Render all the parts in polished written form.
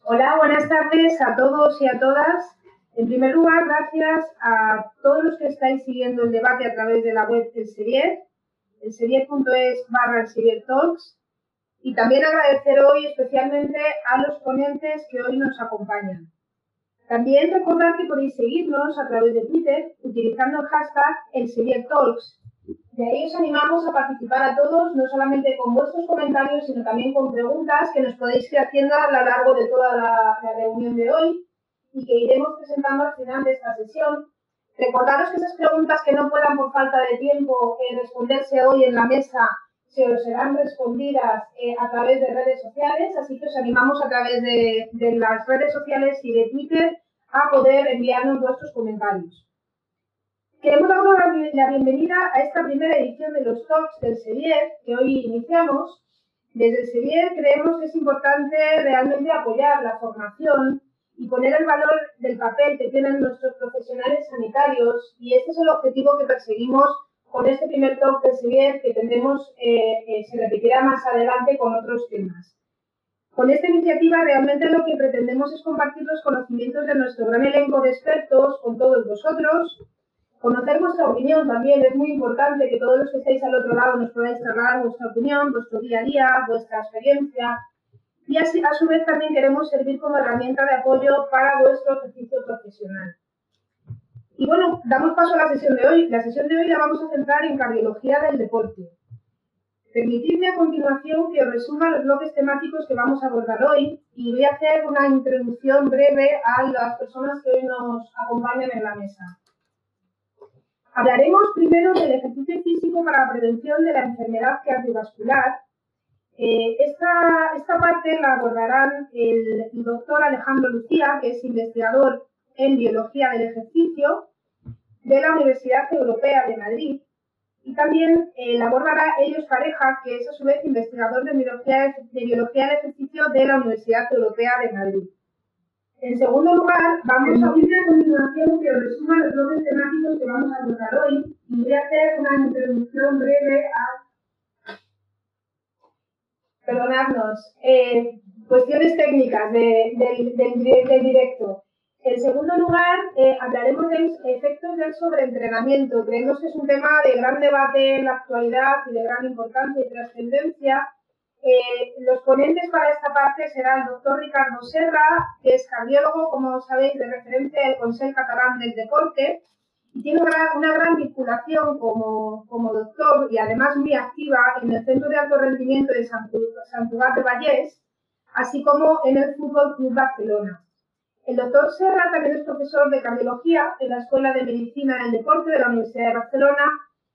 Hola, buenas tardes a todos y a todas. En primer lugar, gracias a todos los que estáis siguiendo el debate a través de la web del Elsevier, elsevier.es/ElsevierTalks, y también agradecer hoy especialmente a los ponentes que hoy nos acompañan. También recordad que podéis seguirnos a través de Twitter utilizando el hashtag ElsevierTalks. De ahí os animamos a participar a todos, no solamente con vuestros comentarios, sino también con preguntas que nos podéis ir haciendo a lo largo de toda la reunión de hoy y que iremos presentando al final de esta sesión. Recordaros que esas preguntas que no puedan por falta de tiempo responderse hoy en la mesa se os serán respondidas a través de redes sociales, así que os animamos a través de las redes sociales y de Twitter a poder enviarnos vuestros comentarios. Queremos dar la bienvenida a esta primera edición de los Talks del Elsevier que hoy iniciamos. Desde el Elsevier creemos que es importante realmente apoyar la formación y poner el valor del papel que tienen nuestros profesionales sanitarios, y este es el objetivo que perseguimos con este primer Talk del Elsevier, que tendremos, se repetirá más adelante con otros temas. Con esta iniciativa realmente lo que pretendemos es compartir los conocimientos de nuestro gran elenco de expertos con todos vosotros. Conocer vuestra opinión también es muy importante, que todos los que estáis al otro lado nos podáis trasladar vuestra opinión, vuestro día a día, vuestra experiencia. Y así, a su vez, también queremos servir como herramienta de apoyo para vuestro ejercicio profesional. Y bueno, damos paso a la sesión de hoy. La sesión de hoy la vamos a centrar en cardiología del deporte. Permitidme a continuación que os resuma los bloques temáticos que vamos a abordar hoy, y voy a hacer una introducción breve a las personas que hoy nos acompañan en la mesa. Hablaremos primero del ejercicio físico para la prevención de la enfermedad cardiovascular. Esta parte la abordarán el doctor Alejandro Lucía, que es investigador en biología del ejercicio de la Universidad Europea de Madrid, y también la abordará Helios Pareja, que es a su vez investigador de biología del ejercicio de la Universidad Europea de Madrid. En segundo lugar, vamos a ver a continuación que os resuma los bloques temáticos que vamos a abordar hoy, y voy a hacer una introducción breve a... Perdonadnos, cuestiones técnicas del directo. En segundo lugar, hablaremos de los efectos del sobreentrenamiento. Creemos que es un tema de gran debate en la actualidad y de gran importancia y trascendencia. Los ponentes para esta parte será el doctor Ricardo Serra, que es cardiólogo, como sabéis, de referencia del Consell Catalán del Deporte, y tiene una gran vinculación como doctor, y además muy activa en el Centro de Alto Rendimiento de Sant Cugat de Vallès, así como en el Fútbol Club Barcelona. El doctor Serra también es profesor de cardiología en la Escuela de Medicina del Deporte de la Universidad de Barcelona,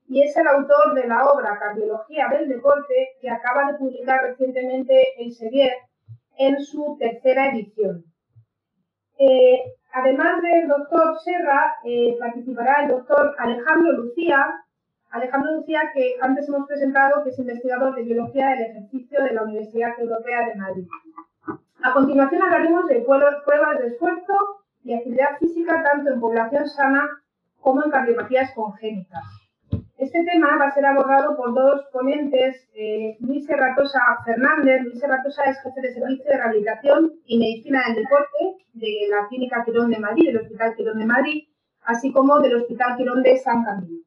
y es el autor de la obra Cardiología del Deporte, que acaba de publicar recientemente Elsevier en su tercera edición. Además del doctor Serra, participará el doctor Alejandro Lucía, que antes hemos presentado, que es investigador de biología del ejercicio de la Universidad Europea de Madrid. A continuación hablaremos de pruebas de esfuerzo y actividad física tanto en población sana como en cardiopatías congénitas. Este tema va a ser abordado por dos ponentes, Luis Serratosa Fernández. Luis Serratosa es jefe de servicio de rehabilitación y medicina del deporte de la Clínica Quirón de Madrid, del Hospital Quirón de Madrid, así como del Hospital Quirón de San Camilo.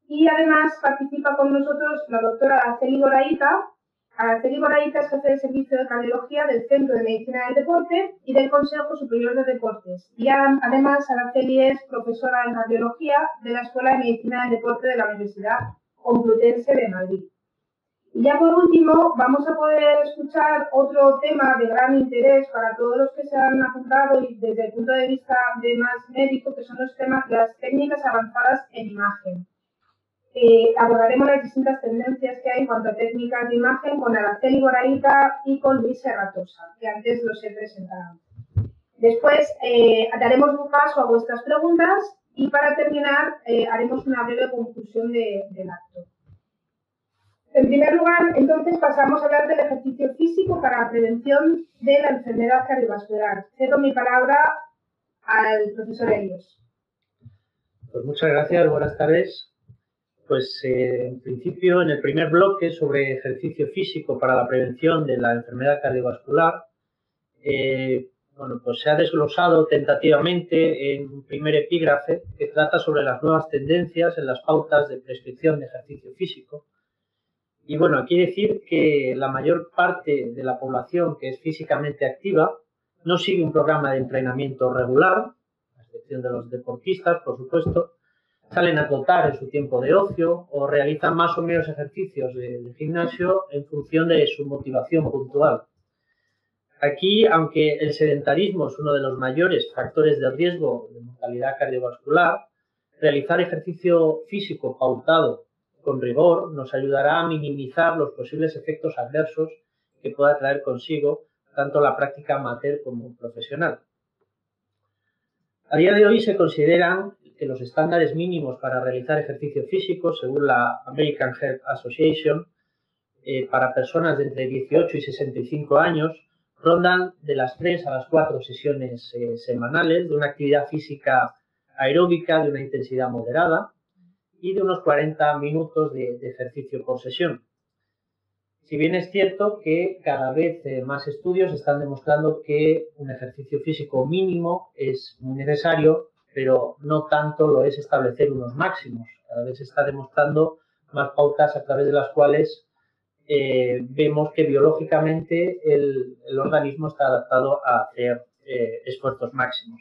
Y además participa con nosotros la doctora Araceli Goraíta. Araceli Goraíta es jefe de servicio de cardiología del Centro de Medicina del Deporte y del Consejo Superior de Deportes. Y además Araceli es profesora en cardiología de la Escuela de Medicina del Deporte de la Universidad Complutense de Madrid. Y ya por último vamos a poder escuchar otro tema de gran interés para todos los que se han apuntado y desde el punto de vista de más médico, que son los temas de las técnicas avanzadas en imagen. Abordaremos las distintas tendencias que hay en cuanto a técnicas de imagen con Araceli Goraíta y con Luis Serratosa, que antes los he presentado. Después daremos un paso a vuestras preguntas y para terminar haremos una breve conclusión del acto. En primer lugar, entonces, pasamos a hablar del ejercicio físico para la prevención de la enfermedad cardiovascular. Cedo mi palabra al profesor Helios. Pues muchas gracias, buenas tardes. Pues en principio, en el primer bloque sobre ejercicio físico para la prevención de la enfermedad cardiovascular, bueno, pues se ha desglosado tentativamente en un primer epígrafe que trata sobre las nuevas tendencias en las pautas de prescripción de ejercicio físico. Y bueno, aquí decir que la mayor parte de la población que es físicamente activa no sigue un programa de entrenamiento regular, a excepción de los deportistas, por supuesto, salen a trotar en su tiempo de ocio o realizan más o menos ejercicios de gimnasio en función de su motivación puntual. Aquí, aunque el sedentarismo es uno de los mayores factores de riesgo de mortalidad cardiovascular, realizar ejercicio físico pautado con rigor nos ayudará a minimizar los posibles efectos adversos que pueda traer consigo tanto la práctica amateur como profesional. A día de hoy se consideran que los estándares mínimos para realizar ejercicio físico, según la American Heart Association, para personas de entre 18 y 65 años, rondan de las 3 a las 4 sesiones semanales de una actividad física aeróbica de una intensidad moderada y de unos 40 minutos de ejercicio por sesión. Si bien es cierto que cada vez más estudios están demostrando que un ejercicio físico mínimo es muy necesario, pero no tanto lo es establecer unos máximos. Cada vez se está demostrando más pautas a través de las cuales vemos que biológicamente el organismo está adaptado a hacer esfuerzos máximos.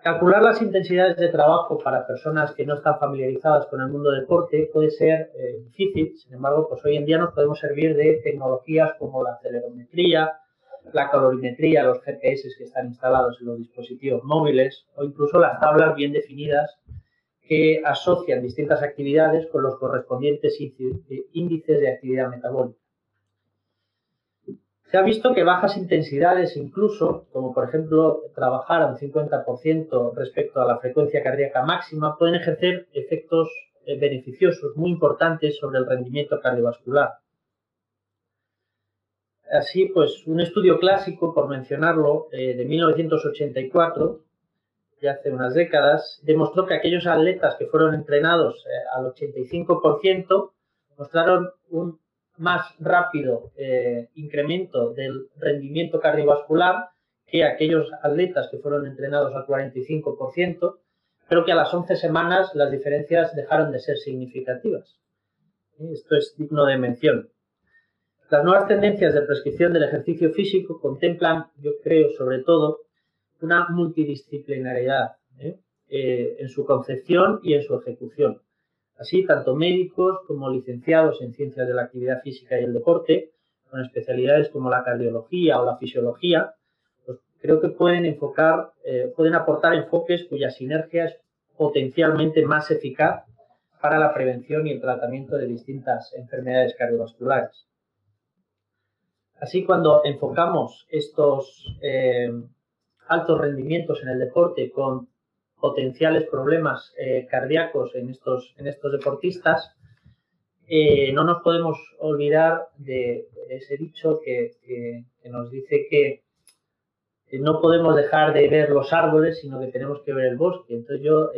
Calcular las intensidades de trabajo para personas que no están familiarizadas con el mundo del deporte puede ser difícil. Sin embargo, pues hoy en día nos podemos servir de tecnologías como la acelerometría, la calorimetría, los GPS que están instalados en los dispositivos móviles o incluso las tablas bien definidas que asocian distintas actividades con los correspondientes índices de actividad metabólica. Se ha visto que bajas intensidades incluso, como por ejemplo trabajar a un 50% respecto a la frecuencia cardíaca máxima, pueden ejercer efectos beneficiosos muy importantes sobre el rendimiento cardiovascular. Así pues, un estudio clásico, por mencionarlo, de 1984, ya hace unas décadas, demostró que aquellos atletas que fueron entrenados al 85% mostraron un más rápido incremento del rendimiento cardiovascular que aquellos atletas que fueron entrenados al 45%, pero que a las 11 semanas las diferencias dejaron de ser significativas. Esto es digno de mención. Las nuevas tendencias de prescripción del ejercicio físico contemplan, yo creo, sobre todo, una multidisciplinariedad en su concepción y en su ejecución. Así, tanto médicos como licenciados en ciencias de la actividad física y el deporte, con especialidades como la cardiología o la fisiología, pues creo que pueden aportar enfoques cuya sinergia es potencialmente más eficaz para la prevención y el tratamiento de distintas enfermedades cardiovasculares. Así, cuando enfocamos estos altos rendimientos en el deporte con potenciales problemas cardíacos en estos deportistas, no nos podemos olvidar de ese dicho que nos dice que no podemos dejar de ver los árboles, sino que tenemos que ver el bosque. Entonces yo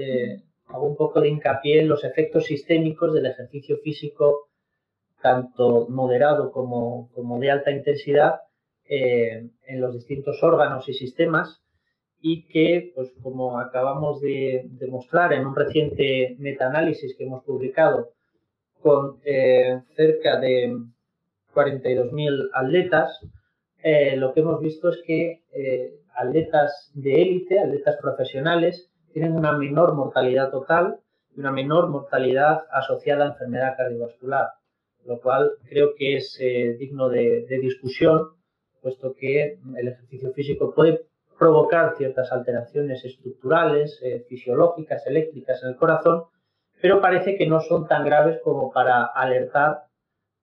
hago un poco de hincapié en los efectos sistémicos del ejercicio físico, tanto moderado como de alta intensidad, en los distintos órganos y sistemas, y que, pues como acabamos de demostrar en un reciente metaanálisis que hemos publicado con cerca de 42.000 atletas, lo que hemos visto es que atletas de élite, atletas profesionales, tienen una menor mortalidad total y una menor mortalidad asociada a enfermedad cardiovascular, lo cual creo que es digno de discusión, puesto que el ejercicio físico puede provocar ciertas alteraciones estructurales, fisiológicas, eléctricas en el corazón, pero parece que no son tan graves como para alertar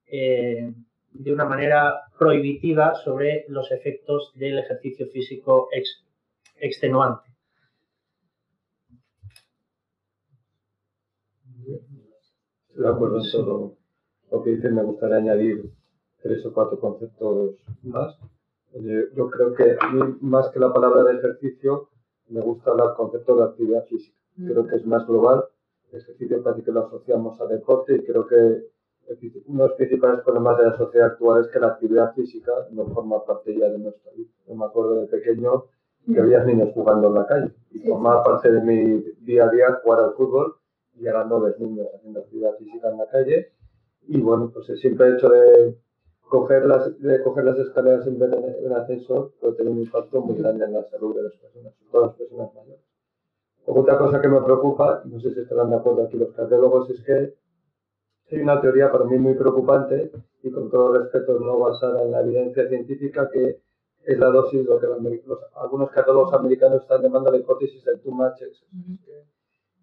de una manera prohibitiva sobre los efectos del ejercicio físico extenuante. Estoy de acuerdo en todo lo que dices. Me gustaría añadir 3 o 4 conceptos más. Yo creo que a mí, más que la palabra de ejercicio, me gusta el concepto de actividad física. Creo que es más global. El ejercicio parece que lo asociamos a deporte y creo que uno de los principales problemas de la sociedad actual es que la actividad física no forma parte ya de nuestra vida. Yo me acuerdo de pequeño que veía niños jugando en la calle y formaba parte de mi día a día jugar al fútbol y ahora no ves niños haciendo actividad física en la calle. Y bueno, pues el simple hecho de coger las escaleras en vez de un ascensor puede tener un impacto muy grande en la salud de las personas, sobre todo las personas mayores. Otra cosa que me preocupa, no sé si estarán de acuerdo aquí los cardiólogos, es que hay una teoría para mí muy preocupante y con todo respeto no basada en la evidencia científica, que es la dosis, lo que algunos cardiólogos americanos están llamando la hipótesis del too much excess.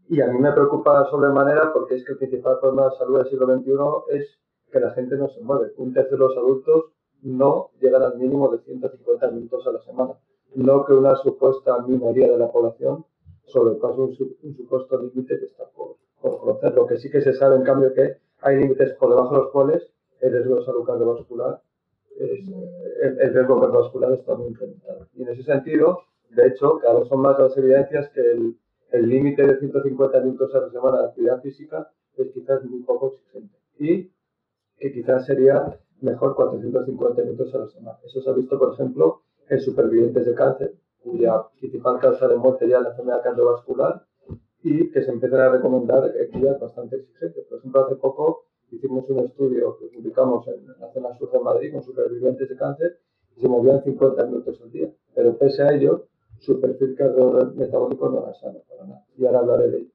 Y a mí me preocupa sobremanera porque es que el principal problema de salud del siglo XXI es que la gente no se mueve. Un tercio de los adultos no llegan al mínimo de 150 minutos a la semana. No que una supuesta minoría de la población sobrepase un supuesto límite que está por conocer. Lo que sí que se sabe, en cambio, que hay límites por debajo de los cuales el riesgo de salud cardiovascular, el riesgo cardiovascular está muy incrementado. Y en ese sentido, de hecho, cada vez son más las evidencias que el límite de 150 minutos a la semana de actividad física es quizás muy poco exigente y que quizás sería mejor 450 minutos a la semana. Eso se ha visto, por ejemplo, en supervivientes de cáncer, cuya principal causa de muerte ya es la enfermedad cardiovascular, y que se empiezan a recomendar actividades bastante exigentes. Por ejemplo, hace poco hicimos un estudio que publicamos en la zona sur de Madrid con supervivientes de cáncer y se movían 50 minutos al día. Pero pese a ello, su perfil cardiometabólico no era sano para nada. Y ahora hablaré de ello.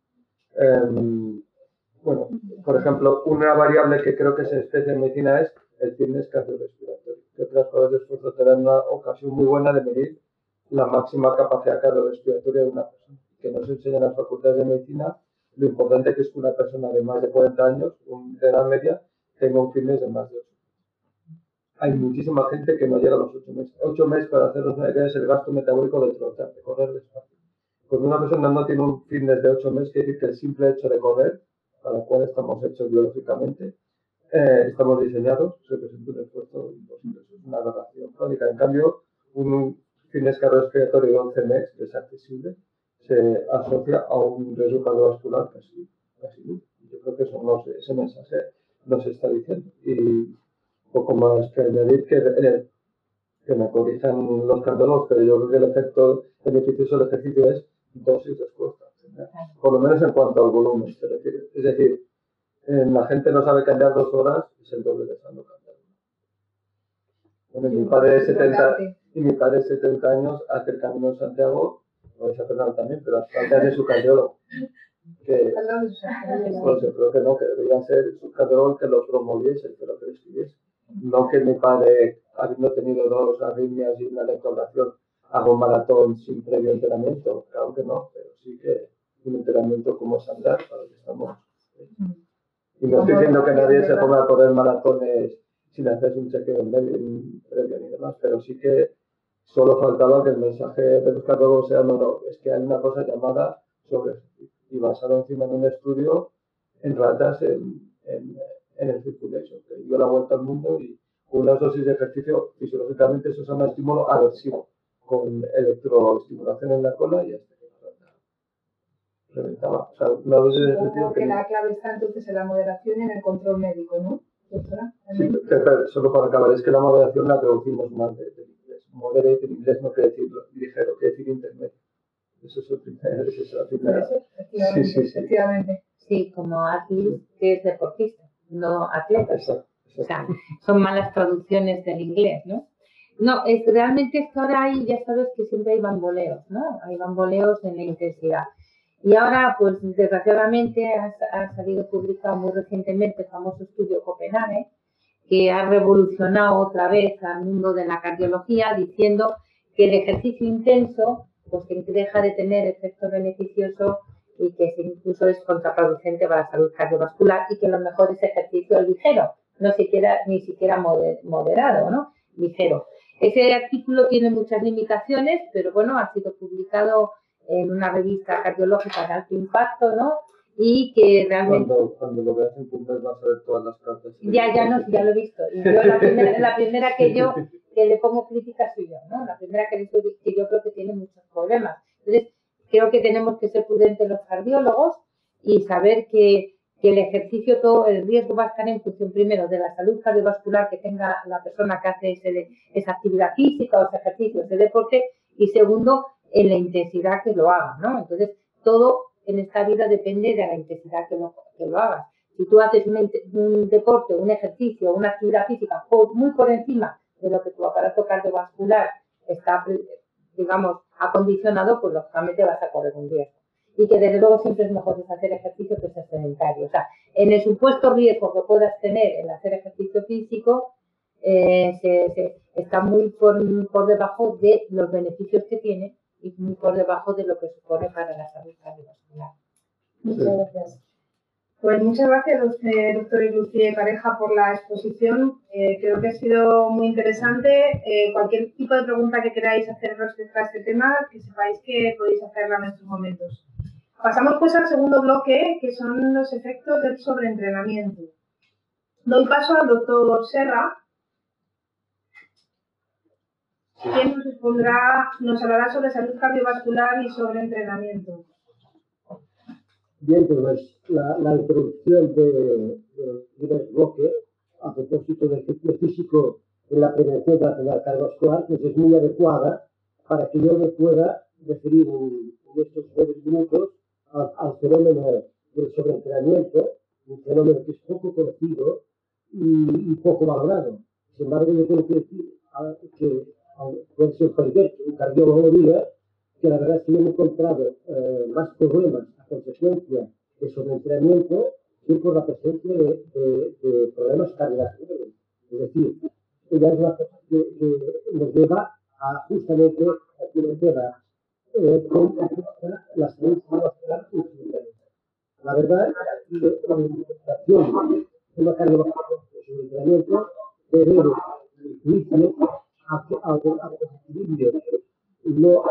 Bueno, por ejemplo, una variable que creo que se desprecia en medicina es el fitness cardiorrespiratorio. Que otras pruebas de esfuerzo te dan una ocasión muy buena de medir la máxima capacidad cardiorrespiratoria de una persona. Que nos enseñan las facultades de medicina lo importante que es que una persona de más de 40 años, de edad media, tenga un fitness de más de 8 meses. Hay muchísima gente que no llega a los 8 meses. 8 meses, para hacernos una idea, es el gasto metabólico del trotar, de correr despacio. Cuando una persona no tiene un fitness de 8 meses, quiere decir que el simple hecho de correr, para la cual estamos hechos biológicamente, estamos diseñados, representa un esfuerzo imposible, es una aberración crónica. En cambio, un fitness cardiorrespiratorio de 11 meses, que es accesible, se asocia a un riesgo cardiovascular casi nulo. Yo creo que eso ese mensaje nos está diciendo. Y poco más que añadir que me corrijan los cardiólogos, pero yo creo que el efecto beneficioso del ejercicio es dosis-respuesta. Por lo menos en cuanto al volumen. Es decir, la gente no sabe cambiar 2 horas, es el doble de sano cambiar. Bueno, mi padre de 70 años hace el Camino de Santiago, lo vais a Fernando también, pero hasta de su cardiólogo. Que, no sé, creo que no, que debería ser su cardiólogo que lo promoviese, que lo prescribiese. No que mi padre, habiendo tenido 2 arritmias y una electroablación, haga un maratón sin previo entrenamiento. Claro que no, pero sí que un entrenamiento como es andar, para lo que estamos. Y no estoy diciendo que nadie se ponga a correr maratones sin hacer un chequeo previo ni demás, pero sí que solo faltaba que el mensaje de los cardiólogos sea: no, es que hay una cosa llamada sobre y basado encima en un estudio en ratas en el circulation, que dio la vuelta al mundo y con una dosis de ejercicio fisiológicamente eso es un estímulo aversivo, con electroestimulación en la cola y hasta que la rata reventaba. O sea, una dosis de ejercicio que la clave está entonces en la moderación y en el control médico, ¿no? Sí, pero solo para acabar, es que la moderación la traducimos mal del inglés. Moderate en inglés no quiere decir ligero, quiere decir intermedio. Eso es la primera. Efectivamente. Sí, como athlete, que es deportista, no atleta. Exacto. O sea, son malas traducciones del inglés, ¿no? No, realmente es que ahora ya sabes que siempre hay bamboleos, ¿no? Hay bamboleos en la intensidad. Y ahora, pues desgraciadamente, ha salido publicado muy recientemente el famoso estudio Copenhague, que ha revolucionado otra vez al mundo de la cardiología, diciendo que el ejercicio intenso, pues que deja de tener efecto beneficioso y que incluso es contraproducente para la salud cardiovascular, y que lo mejor es ejercicio ligero, ni siquiera moderado, ¿no? Ligero. Ese artículo tiene muchas limitaciones, pero bueno, ha sido publicado en una revista cardiológica de alto impacto, ¿no? Y que realmente... Cuando lo veas en puntos vas a ver todas las cartas. Ya lo he visto. Y yo la primera que le pongo críticas soy yo, ¿no? La primera que yo creo que tiene muchos problemas. Entonces, creo que tenemos que ser prudentes los cardiólogos y saber que que el ejercicio, todo el riesgo va a estar en función primero de la salud cardiovascular que tenga la persona que hace esa actividad física o ese ejercicio, ese deporte, y segundo, en la intensidad que lo haga, ¿no? Entonces, todo en esta vida depende de la intensidad que lo hagas. Si tú haces un deporte, un ejercicio, una actividad física muy por encima de lo que tu aparato cardiovascular está, digamos, acondicionado, pues lógicamente vas a correr un riesgo. Y que desde luego siempre es mejor hacer ejercicio que ser sedentario. O sea, en el supuesto riesgo que puedas tener en hacer ejercicio físico, está muy por debajo de los beneficios que tiene y muy por debajo de lo que supone para la salud cardiovascular. Muchas gracias. Pues muchas gracias, doctor Lucía Pareja, por la exposición. Creo que ha sido muy interesante. Cualquier tipo de pregunta que queráis hacer respecto a este tema, que sepáis que podéis hacerla en estos momentos. Pasamos pues al segundo bloque, que son los efectos del sobreentrenamiento. Doy paso al doctor Serra, quien nos hablará sobre salud cardiovascular y sobre entrenamiento. Bien, pues la introducción del primer bloque, a propósito del ejercicio físico en la prevención de la enfermedad cardiovascular, pues es muy adecuada para que yo me pueda referir en estos breves minutos al fenómeno del sobreentrenamiento, un fenómeno que es poco conocido y poco valorado. Sin embargo, yo tengo que decir que puede sorprender que un cardiólogo diga que la verdad es que yo me he encontrado más problemas a consecuencia de sobreentrenamiento que por la presencia de problemas cardiovasculares. Es decir, ella es una cosa que nos lleva a justamente a que nos lleva con la salud cardiovascular en general. La verdad es que la administración de una cardiovascular de sobreentrenamiento debe dirigirse al equilibrio. No,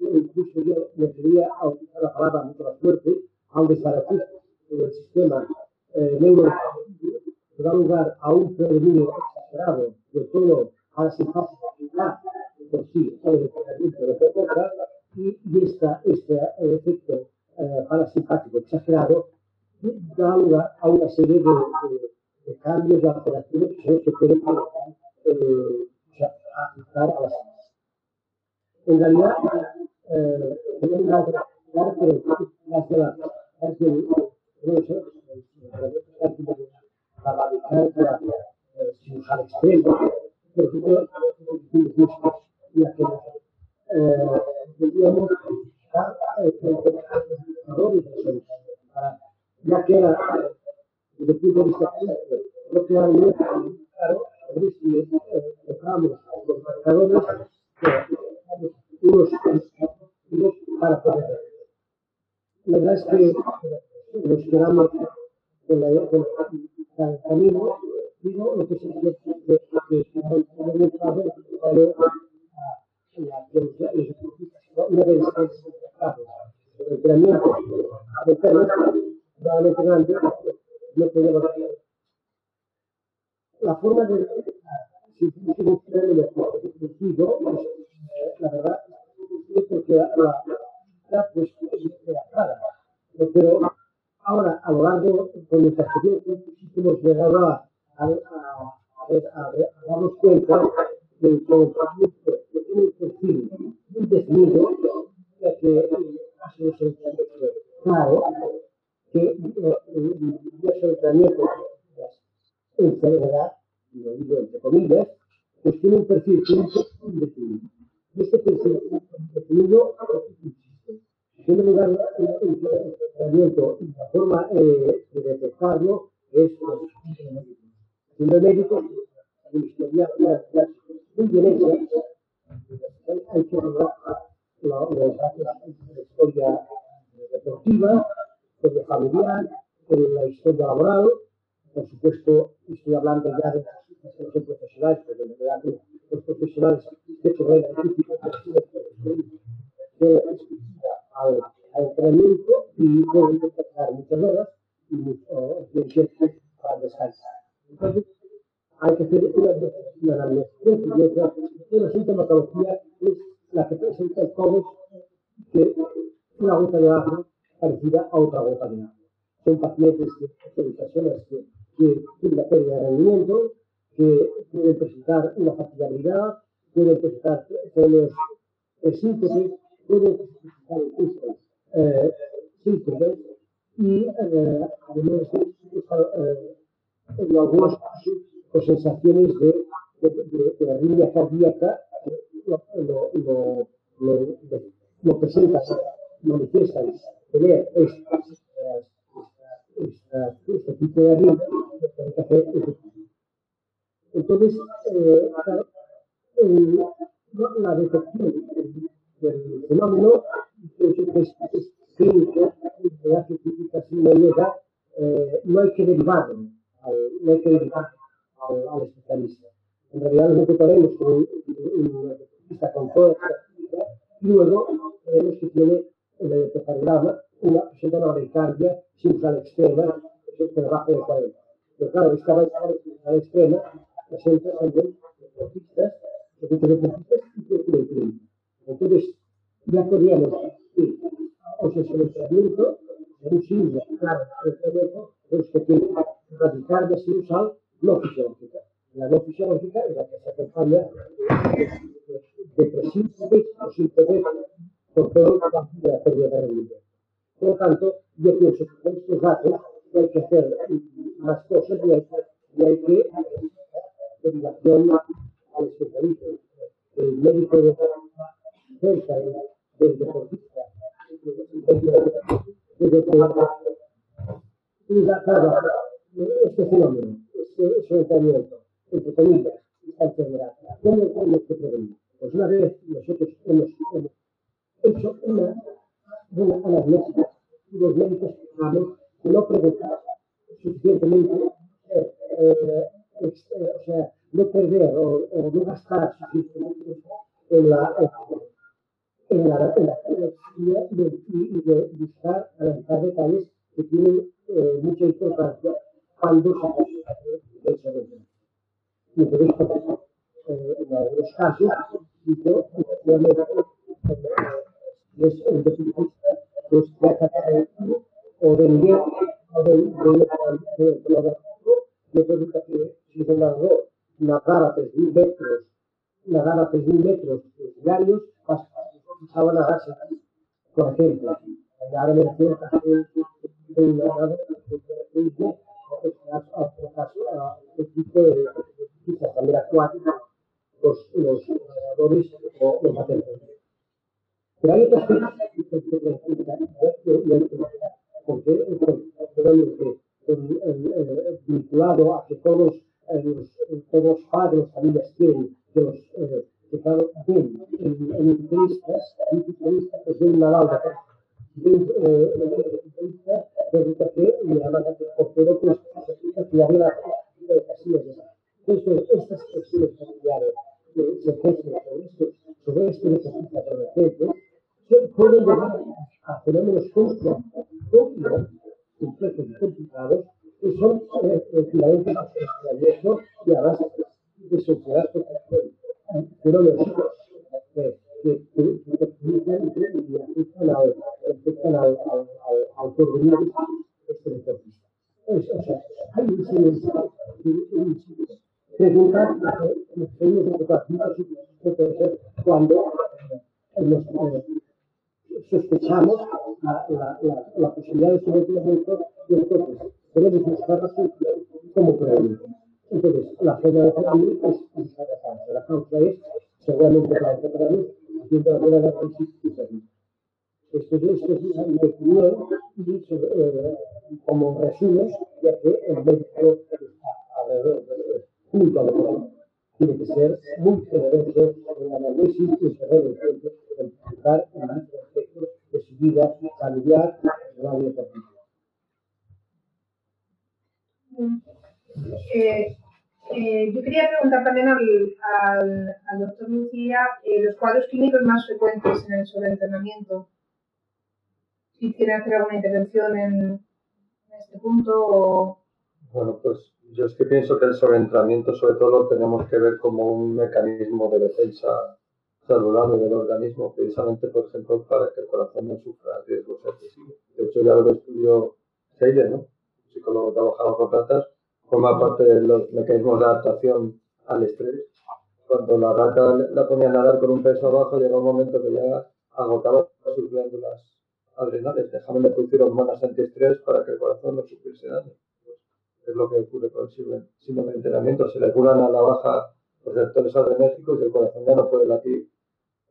incluso yo me atrevería a utilizar la palabra mucho más fuerte, a un desbarajuste del sistema neuroendocrino que da lugar a un predominio exagerado de todo a la simpatía por sí, el tratamiento de provoca, y este efecto parasimpático exagerado da lugar a una serie de cambios, de alteraciones que pueden afectar a la salud. En realidad, tenemos la radical cirujano extremo, por ejemplo, la que teníamos ya que era desde el punto de vista clínico, no queda muy claro, si dejamos los marcadores unos para poder ver. La verdad es que nos quedamos con el camino, digo, lo que se llama una de las el entrenamiento realmente grande, no podemos ver. La forma de si un fenómeno explosivo, la verdad es porque la pues clara. Pero ahora, a lo largo de nuestra experiencia, hemos llegado a darnos cuenta de que el tratamiento tiene un perfil muy definido, ya que hace un tratamiento claro, que el tratamiento de enfermedad, lo digo entre comillas, pues tiene un perfil clínico muy definido. Y este perfil definido existe. En primer lugar, el tratamiento y la forma de detectarlo es siendo médico, una historia muy bien hecha. Hay que hablar la historia deportiva, la historia familiar, la historia laboral. Por supuesto, estoy hablando ya de las situaciones profesionales, porque en realidad los profesionales de hecho ven al entrenamiento y pueden detectar muchas horas y tiempo para descansar. Entonces, hay que hacer una anamnesis y la sintomatología es la que presenta todos que una gota de agua parecida a otra gota de agua. son pacientes, son personas que tienen una pérdida de rendimiento, que pueden presentar una fatigabilidad, pueden presentar todos los síntomas, pueden presentar incluso síntomas y además en algunos casos con sensaciones de arritmia cardíaca lo presentan, manifiestan tener este tipo de arritmia. Entonces, la detección del fenómeno es clínica, la científica si no llega, no hay que derivarlo, no hay que derivar al especialista. En realidad nos ocuparemos con un especialista con toda la técnica y luego veremos que tiene en el electrocardiograma presenta una bradicardia sinusal extrema, por debajo de 40. Pero claro, esta bradicardia sinusal extrema presenta también deportistas y clínicos. Entonces, ya podríamos ir a un seleccionamiento de un símbolo, claro, es que tiene bradicardia sinusal no fisiológica. La no fisiológica es la que se acompaña de síntomas o síntomas por todo la pérdida de rendimiento. Por lo tanto, yo pienso que con estos datos no hay que hacer más cosas y hay que derivación al especialista. El médico de cerca del deportista, claro, este fenómeno, este tratamiento, entre comillas, esta enfermedad, ¿cómo tenemos que prevenir? Pues una vez nosotros hemos hecho una anamnesis y los médicos pensamos que no preguntar suficientemente, o sea, no perder o no gastar suficientemente en la y de buscar, analizar detalles que tienen mucha importancia cuando se hace el y entonces, en algunos casos, es un deportista, pues trata o de nivel o de me pregunta que si se largó nadar a 3.000 metros diarios, pasaban a darse, por ejemplo, ahora me refiero a un nadador a este tipo de deportistas también acuáticos, los nadadores o los atletas. Pero hay otras cosas que se tienen en cuenta, porque vinculado a que todos padres, familias quieren que los que ven en entrevistas, pues ven una lauda, resulta que le llaman a portero, pues que la vida de casillas. Entonces, estas cuestiones familiares que se ejercen sobre este deportista de repente, pueden llevar a fenómenos complejos y complicados que son equivalentes a eso y a base de sociedad fenómenos que afectan al porvenir de este deportista. O sea, hay un silencio preguntas que cuando nos sospechamos la posibilidad de sometimiento y entonces tenemos que buscar la solución como prevenir. Entonces, la forma de prevenir es buscar la causa. La causa es seguramente la enfermedad haciendo la buena análisis y servicio. Esto es mi opinión y como resumen, ya que el médico está alrededor de junto a lo que tiene que ser muy generoso en el análisis y saber el tiempo de implicar en el aspecto de su vida familiar y la vida personal. Yo quería preguntar también al doctor Lucía los cuadros clínicos más frecuentes en el sobreentrenamiento. Si quiere hacer alguna intervención en este punto o... Bueno, pues yo es que pienso que el sobreentrenamiento sobre todo lo tenemos que ver como un mecanismo de defensa saludable del organismo, precisamente, por ejemplo, para que el corazón no sufra riesgos excesivos. De hecho, ya lo estudió Seidel, ¿no? Psicólogo trabajado con ratas, forma parte de los mecanismos de adaptación al estrés. Cuando la rata la ponía a nadar con un peso abajo, llega un momento que ya agotaba sus glándulas adrenales, dejaban de producir hormonas antiestrés para que el corazón no sufriese daño. Pues es lo que ocurre con el síndrome de entrenamiento. Se le curan a la baja receptores adrenérgicos y el corazón ya no puede latir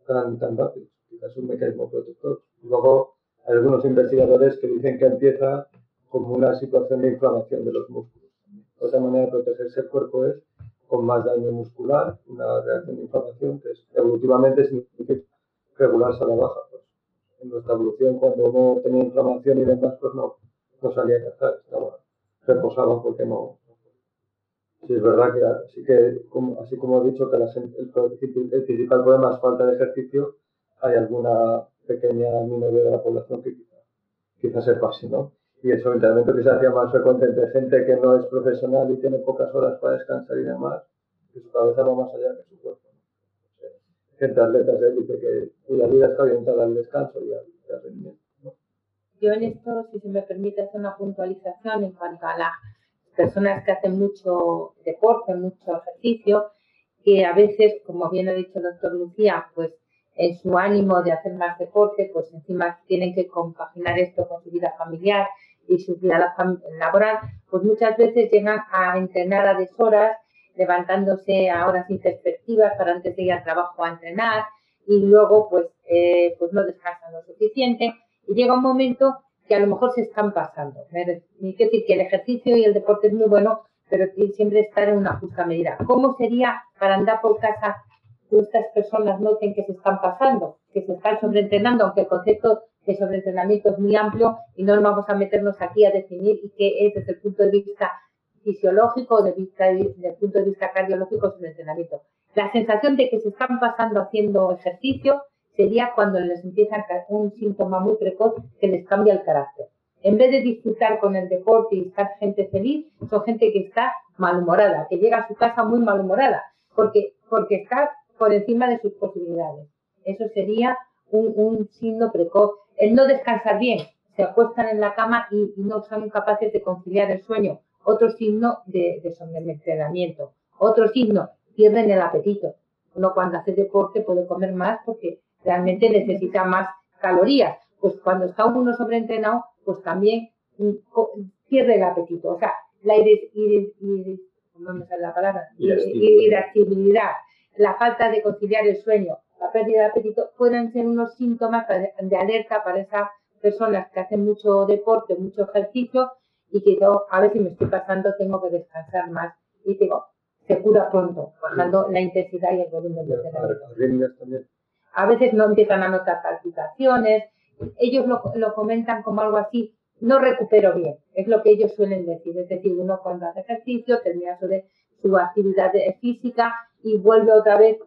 tan rápido. Quizás es un mecanismo protector. Y luego hay algunos investigadores que dicen que empieza como una situación de inflamación de los músculos. Otra manera de protegerse el cuerpo es con más daño muscular, una reacción de inflamación que evolutivamente significa regularse a la baja. Pues en nuestra evolución, cuando uno tenía inflamación y demás, pues no salía a cazar, estaba reposado porque no. Sí, es verdad que así como he dicho que el principal problema es falta de ejercicio, hay alguna pequeña minoría de la población que quizás se pase, ¿no? Y el sobreentrenamiento que se hacía más frecuente entre gente que no es profesional y tiene pocas horas para descansar y demás, que su cabeza va más allá que su cuerpo, ¿no? Gente atletas de élite que la vida está orientada al descanso y al rendimiento, ¿no? Yo en esto, si se me permite hacer una puntualización en cuanto a las personas que hacen mucho deporte, mucho ejercicio, que a veces, como bien ha dicho el doctor Lucía, pues en su ánimo de hacer más deporte, pues encima tienen que compaginar esto con su vida familiar y su vida laboral, pues muchas veces llegan a entrenar a deshoras, levantándose a horas introspectivas para antes de ir al trabajo a entrenar y luego pues no descansan lo suficiente y llega un momento que a lo mejor se están pasando. Y quiero decir que el ejercicio y el deporte es muy bueno, pero siempre estar en una justa medida. ¿Cómo sería para andar por casa que estas personas noten que se están pasando, que se están sobreentrenando, aunque el concepto de sobreentrenamiento es muy amplio y no vamos a meternos aquí a definir y qué es desde el punto de vista fisiológico, desde el punto de vista cardiológico, sobreentrenamiento? La sensación de que se están pasando haciendo ejercicio sería cuando les empieza a caer un síntoma muy precoz que les cambia el carácter. En vez de disfrutar con el deporte y estar gente feliz, son gente que está malhumorada, que llega a su casa muy malhumorada, porque está por encima de sus posibilidades. Eso sería un signo precoz. El no descansar bien, se acuestan en la cama y no son capaces de conciliar el sueño. Otro signo de sobreentrenamiento. Otro signo, pierden el apetito. Uno cuando hace deporte puede comer más porque realmente necesita más calorías. Pues cuando está uno sobreentrenado, pues también pierde el apetito. O sea, la irascibilidad, la falta de conciliar el sueño, la pérdida de apetito, pueden ser unos síntomas de alerta para esas personas que hacen mucho deporte, mucho ejercicio y que yo, a ver si me estoy pasando, tengo que descansar más. Y digo, se cura pronto, bajando la intensidad y el volumen de entrenamiento. A veces no empiezan a notar palpitaciones, ellos lo comentan como algo así, no recupero bien, es lo que ellos suelen decir. Es decir, uno cuando hace ejercicio termina su actividad física y vuelve otra vez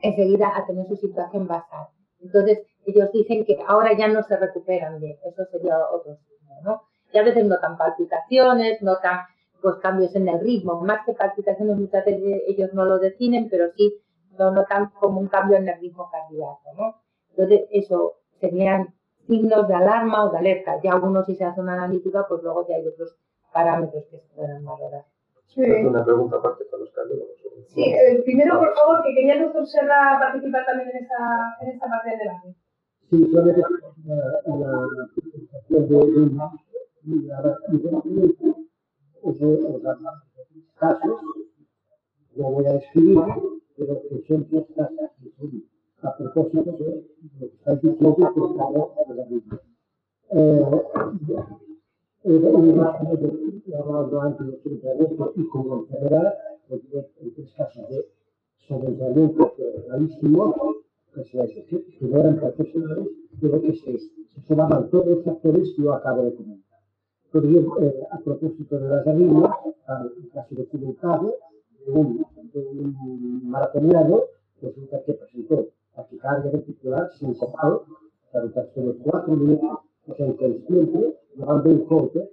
enseguida a tener su situación basal. Entonces, ellos dicen que ahora ya no se recuperan bien, eso sería otro signo, ¿no? Y a veces notan palpitaciones, notan pues cambios en el ritmo, más que palpitaciones muchas veces ellos no lo definen, pero sí lo notan como un cambio en el ritmo cardíaco, ¿no? Entonces, eso serían signos de alarma o de alerta. Ya algunos, si se hace una analítica, pues luego ya hay otros parámetros que se pueden valorar. Sí. Es una pregunta aparte para los cardiólogos. Sí, primero, por favor, que quería el doctor Serra participar también en esta parte del debate. Sí, solamente casos, lo voy a describir, pero que son tres casos que son a propósito de lo que estáis diciendo que estamos en la misma. Hablando antes de sobreentrenamiento y como enfermedad, en tres casos de sobreentrenamiento gravísimo, que no eran profesionales, pero que se sumaban todos los factores que yo acabo de comentar. Pero yo, a propósito de las arritmias, el caso documentado de un maratoniano, resulta que presentó taquicardia ventricular sin copado, durante los 4 minutos, o sea, inconsciente, llevando un corte,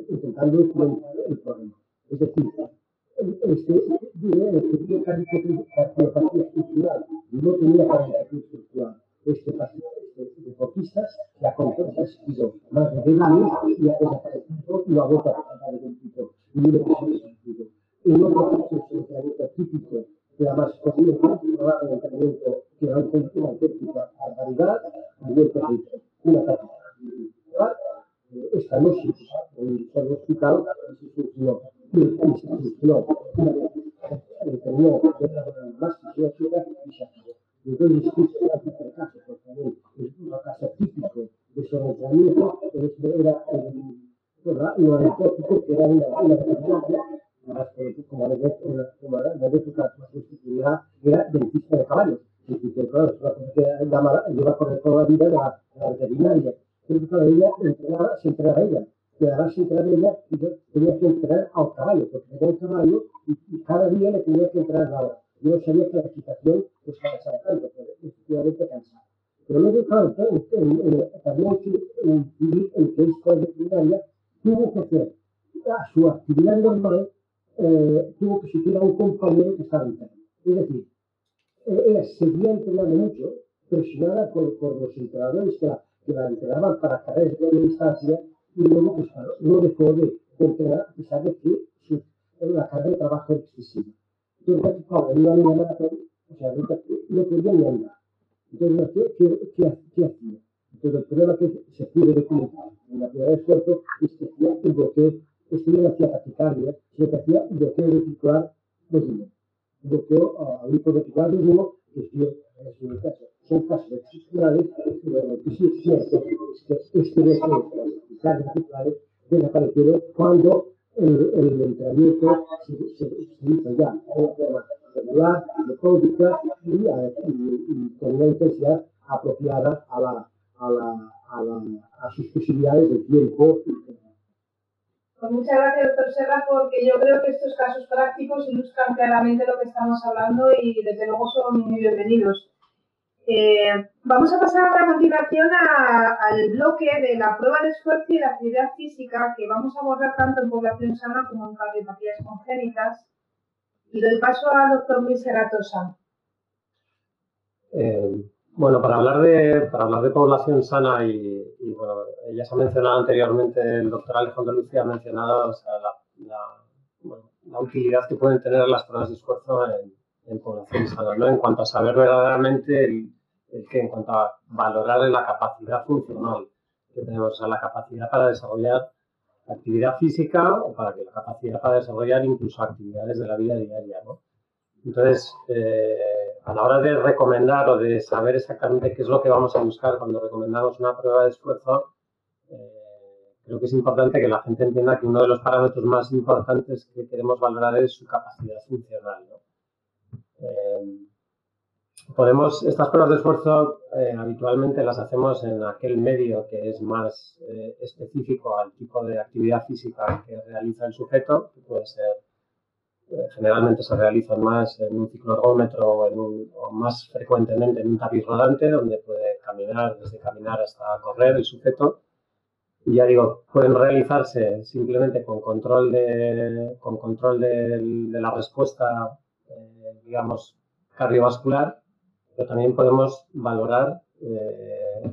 intentando influenciar el problema. Es decir, tenía cardiopatía estructural, no tenía cardiopatía estructural. Deportistas que ha sido más de 10 años y ha desaparecido y lo ha vuelto a desaparecer un tipo. Y no lo que se en un proceso de entrenamiento típico que además posible controlar el entrenamiento que va a ser una auténtica barbaridad, también permite una táctica individual. Esta no se usa en el hospital, se solucionó una vez terminó más fisiológica y se acabó. Entonces, este era el caso, porque también es una caso típico de sobreentrenamiento, era un anecdótico que era una veterinaria, como la época era dentista de caballos. Y que, claro, es una cosa que lleva por toda la vida de la veterinaria. Pero claro, ella se entrenaba ella. Que ahora se entrenaba ella y yo tenía que entrenar al caballo, porque tenía un caballo y cada día le tenía que entrenar a la. Yo no sabía que la equitación pues cansaba tanto, pero efectivamente cansaba. Pero luego, claro, también hay que incidir en que esta veterinaria tuvo que hacer a su actividad normal, tuvo que suplir a un compañero que estaba enfermo. Es decir, ella seguía entrenando mucho, presionada por los entrenadores que la entrenaban para carreras de media distancia, y luego pues, claro, no dejó de entrenar a pesar de que la carga de trabajo era excesiva. Entonces, claro, en una media maratón, o sea, no podía ni andar. Entonces, ¿qué hacía? Entonces, el problema que se pudo documentar en la prueba de esfuerzo es que hacía el bloqueo, esto no hacía taquicardia, sino que hacía bloqueo reticular desnudo. Bloqueo a grupo reticular desnudo, que es un caso. Son casos excepcionales, pero lo que sí es cierto es que este bloqueo de las cardiovasculares desaparecieron cuando el entrenamiento se hizo ya de una forma regular, metódica y con una intensidad apropiada a sus posibilidades de tiempo. Pues muchas gracias, doctor Serra, porque yo creo que estos casos prácticos ilustran claramente lo que estamos hablando y desde luego son muy bienvenidos. Vamos a pasar a continuación al bloque de la prueba de esfuerzo y la actividad física que vamos a abordar tanto en población sana como en cardiopatías congénitas. Y doy paso al doctor Luis Serratosa. Bueno, para hablar de población sana y bueno, ya se ha mencionado anteriormente, el doctor Alejandro Lucia ha mencionado, o sea, la utilidad que pueden tener las pruebas de esfuerzo en población sana, ¿no? En cuanto a saber verdaderamente en cuanto a valorar la capacidad funcional que tenemos, o sea, la capacidad para desarrollar actividad física o para que la capacidad para desarrollar incluso actividades de la vida diaria, ¿no? Entonces, a la hora de recomendar o de saber exactamente qué es lo que vamos a buscar cuando recomendamos una prueba de esfuerzo, creo que es importante que la gente entienda que uno de los parámetros más importantes que queremos valorar es su capacidad funcional, ¿no? Estas pruebas de esfuerzo habitualmente las hacemos en aquel medio que es más específico al tipo de actividad física que realiza el sujeto, que puede ser, generalmente se realizan más en un cicloergómetro o más frecuentemente en un tapiz rodante, donde puede caminar, desde caminar hasta correr el sujeto. Y ya digo, pueden realizarse simplemente con control de la respuesta, digamos, cardiovascular, pero también podemos valorar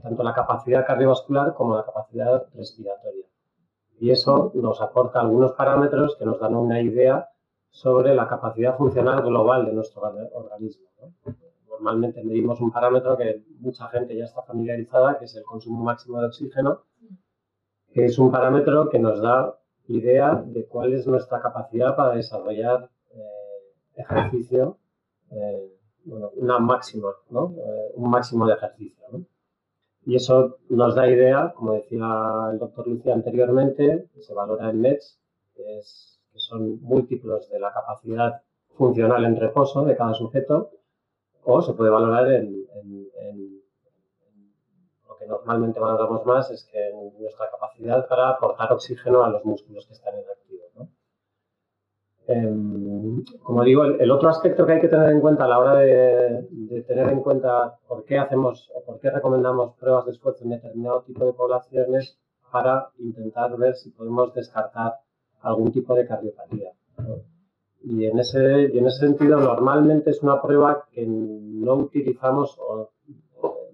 tanto la capacidad cardiovascular como la capacidad respiratoria. Y eso nos aporta algunos parámetros que nos dan una idea sobre la capacidad funcional global de nuestro organismo, ¿no? Normalmente medimos un parámetro que mucha gente ya está familiarizada, que es el consumo máximo de oxígeno, que es un parámetro que nos da idea de cuál es nuestra capacidad para desarrollar ejercicio, bueno, una máxima, ¿no? Un máximo de ejercicio, ¿no? Y eso nos da idea, como decía el doctor Lucia anteriormente, que se valora en METs, que son múltiplos de la capacidad funcional en reposo de cada sujeto, o se puede valorar en lo que normalmente valoramos más, es que nuestra capacidad para aportar oxígeno a los músculos que están inactivos, ¿no? Como digo, el otro aspecto que hay que tener en cuenta a la hora de tener en cuenta por qué hacemos o por qué recomendamos pruebas de esfuerzo en determinado tipo de poblaciones para intentar ver si podemos descartar algún tipo de cardiopatía, ¿no? Y en ese sentido, normalmente es una prueba que no utilizamos o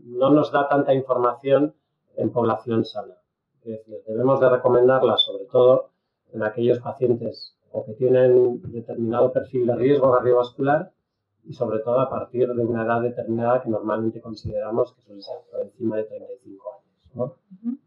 no nos da tanta información en población sana. Es decir, debemos de recomendarla sobre todo en aquellos pacientes o que tienen determinado perfil de riesgo cardiovascular y sobre todo a partir de una edad determinada que normalmente consideramos que suele ser por encima de 35 años, ¿no?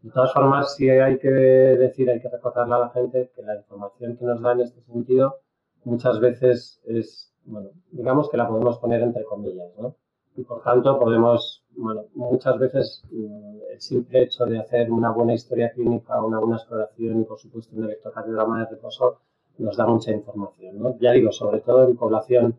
De todas formas, sí hay que decir, hay que recordarle a la gente que la información que nos da en este sentido muchas veces es, bueno, digamos que la podemos poner entre comillas, ¿no? Y por tanto podemos, bueno, muchas veces el simple hecho de hacer una buena historia clínica, una buena exploración y por supuesto un electrocardiograma de reposo nos da mucha información, ¿no? Ya digo, sobre todo en población,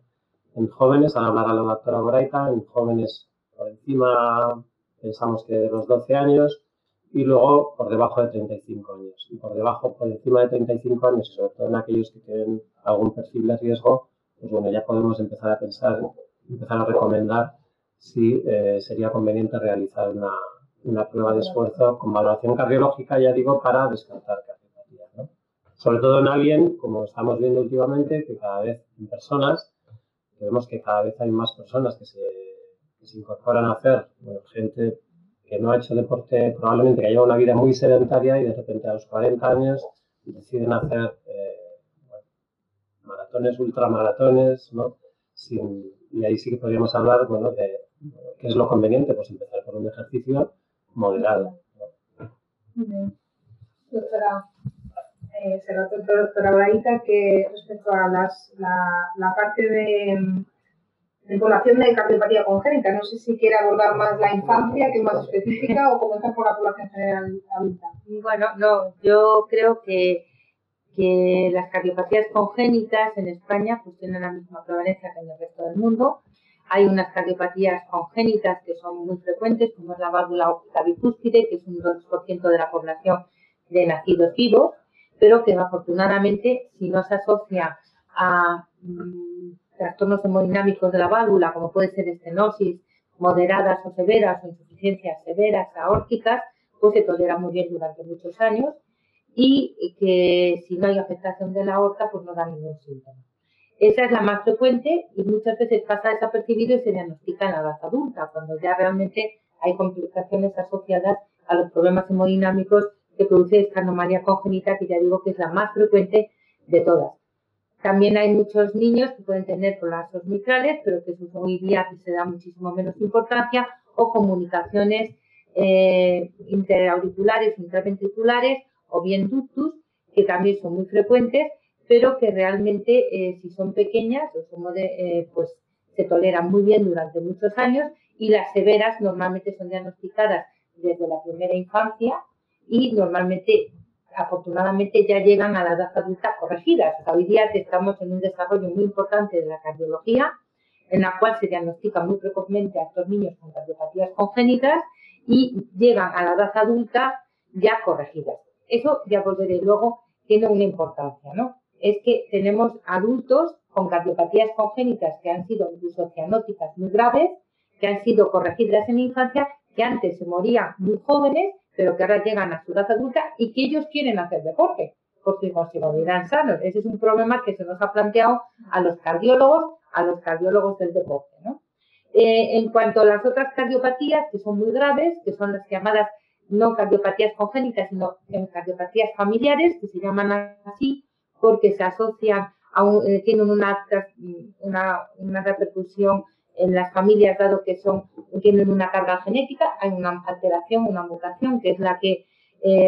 en jóvenes, al hablar a la doctora Boraita, en jóvenes por encima, pensamos que de los 12 años, y luego por debajo de 35 años. Y por debajo, por encima de 35 años, y sobre todo en aquellos que tienen algún perfil de riesgo, pues bueno, ya podemos empezar a pensar, empezar a recomendar si sería conveniente realizar una prueba de esfuerzo con valoración cardiológica, ya digo, para descartar cardiopatía, ¿no? Sobre todo en alguien, como estamos viendo últimamente, que cada vez en personas, vemos que cada vez hay más personas que se incorporan a hacer, bueno, gente que no ha hecho deporte, probablemente que lleva una vida muy sedentaria y de repente a los 40 años deciden hacer bueno, maratones, ultramaratones, ¿no? Y ahí sí que podríamos hablar, bueno, de qué es lo conveniente, pues empezar por un ejercicio moderado, ¿no? Doctora, doctora Boraita, que respecto a la parte de población de cardiopatía congénita, no sé si quiere abordar más la infancia, que es más específica, o comenzar por la población general adulta. Bueno, no, yo creo que las cardiopatías congénitas en España pues tienen la misma prevalencia que en el resto del mundo. Hay unas cardiopatías congénitas que son muy frecuentes, como es la válvula óptica bicúspide, que es un 2% de la población de nacidos vivos, pero que afortunadamente, si no se asocia a trastornos hemodinámicos de la válvula, como puede ser estenosis moderadas o severas o insuficiencias severas aórticas, pues se tolera muy bien durante muchos años, y que si no hay afectación de la aorta, pues no da ningún síntoma. Esa es la más frecuente y muchas veces pasa desapercibido y se diagnostica en la edad adulta, cuando ya realmente hay complicaciones asociadas a los problemas hemodinámicos que produce esta anomalía congénita, que ya digo que es la más frecuente de todas. También hay muchos niños que pueden tener colapsos mitrales, pero que eso hoy día se da muchísimo menos importancia, o comunicaciones interauriculares, intraventriculares, o bien ductus, que también son muy frecuentes, pero que realmente si son pequeñas pues se toleran muy bien durante muchos años, y las severas normalmente son diagnosticadas desde la primera infancia y normalmente, afortunadamente, ya llegan a la edad adulta corregidas. O sea, hoy día estamos en un desarrollo muy importante de la cardiología, en la cual se diagnostica muy precozmente a estos niños con cardiopatías congénitas y llegan a la edad adulta ya corregidas. Eso, ya volveré luego, tiene una importancia, ¿no? Es que tenemos adultos con cardiopatías congénitas que han sido incluso cianóticas muy graves, que han sido corregidas en la infancia, que antes se morían muy jóvenes, pero que ahora llegan a su edad adulta y que ellos quieren hacer deporte, porque consideran sanos. Ese es un problema que se nos ha planteado a los cardiólogos del deporte, ¿no? En cuanto a las otras cardiopatías, que son muy graves, que son las llamadas no cardiopatías congénitas, sino cardiopatías familiares, que se llaman así porque se asocian tienen una repercusión en las familias, dado que tienen una carga genética. Hay una alteración, una mutación, que es la que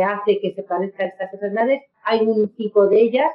hace que se parezcan estas enfermedades. Hay un tipo de ellas,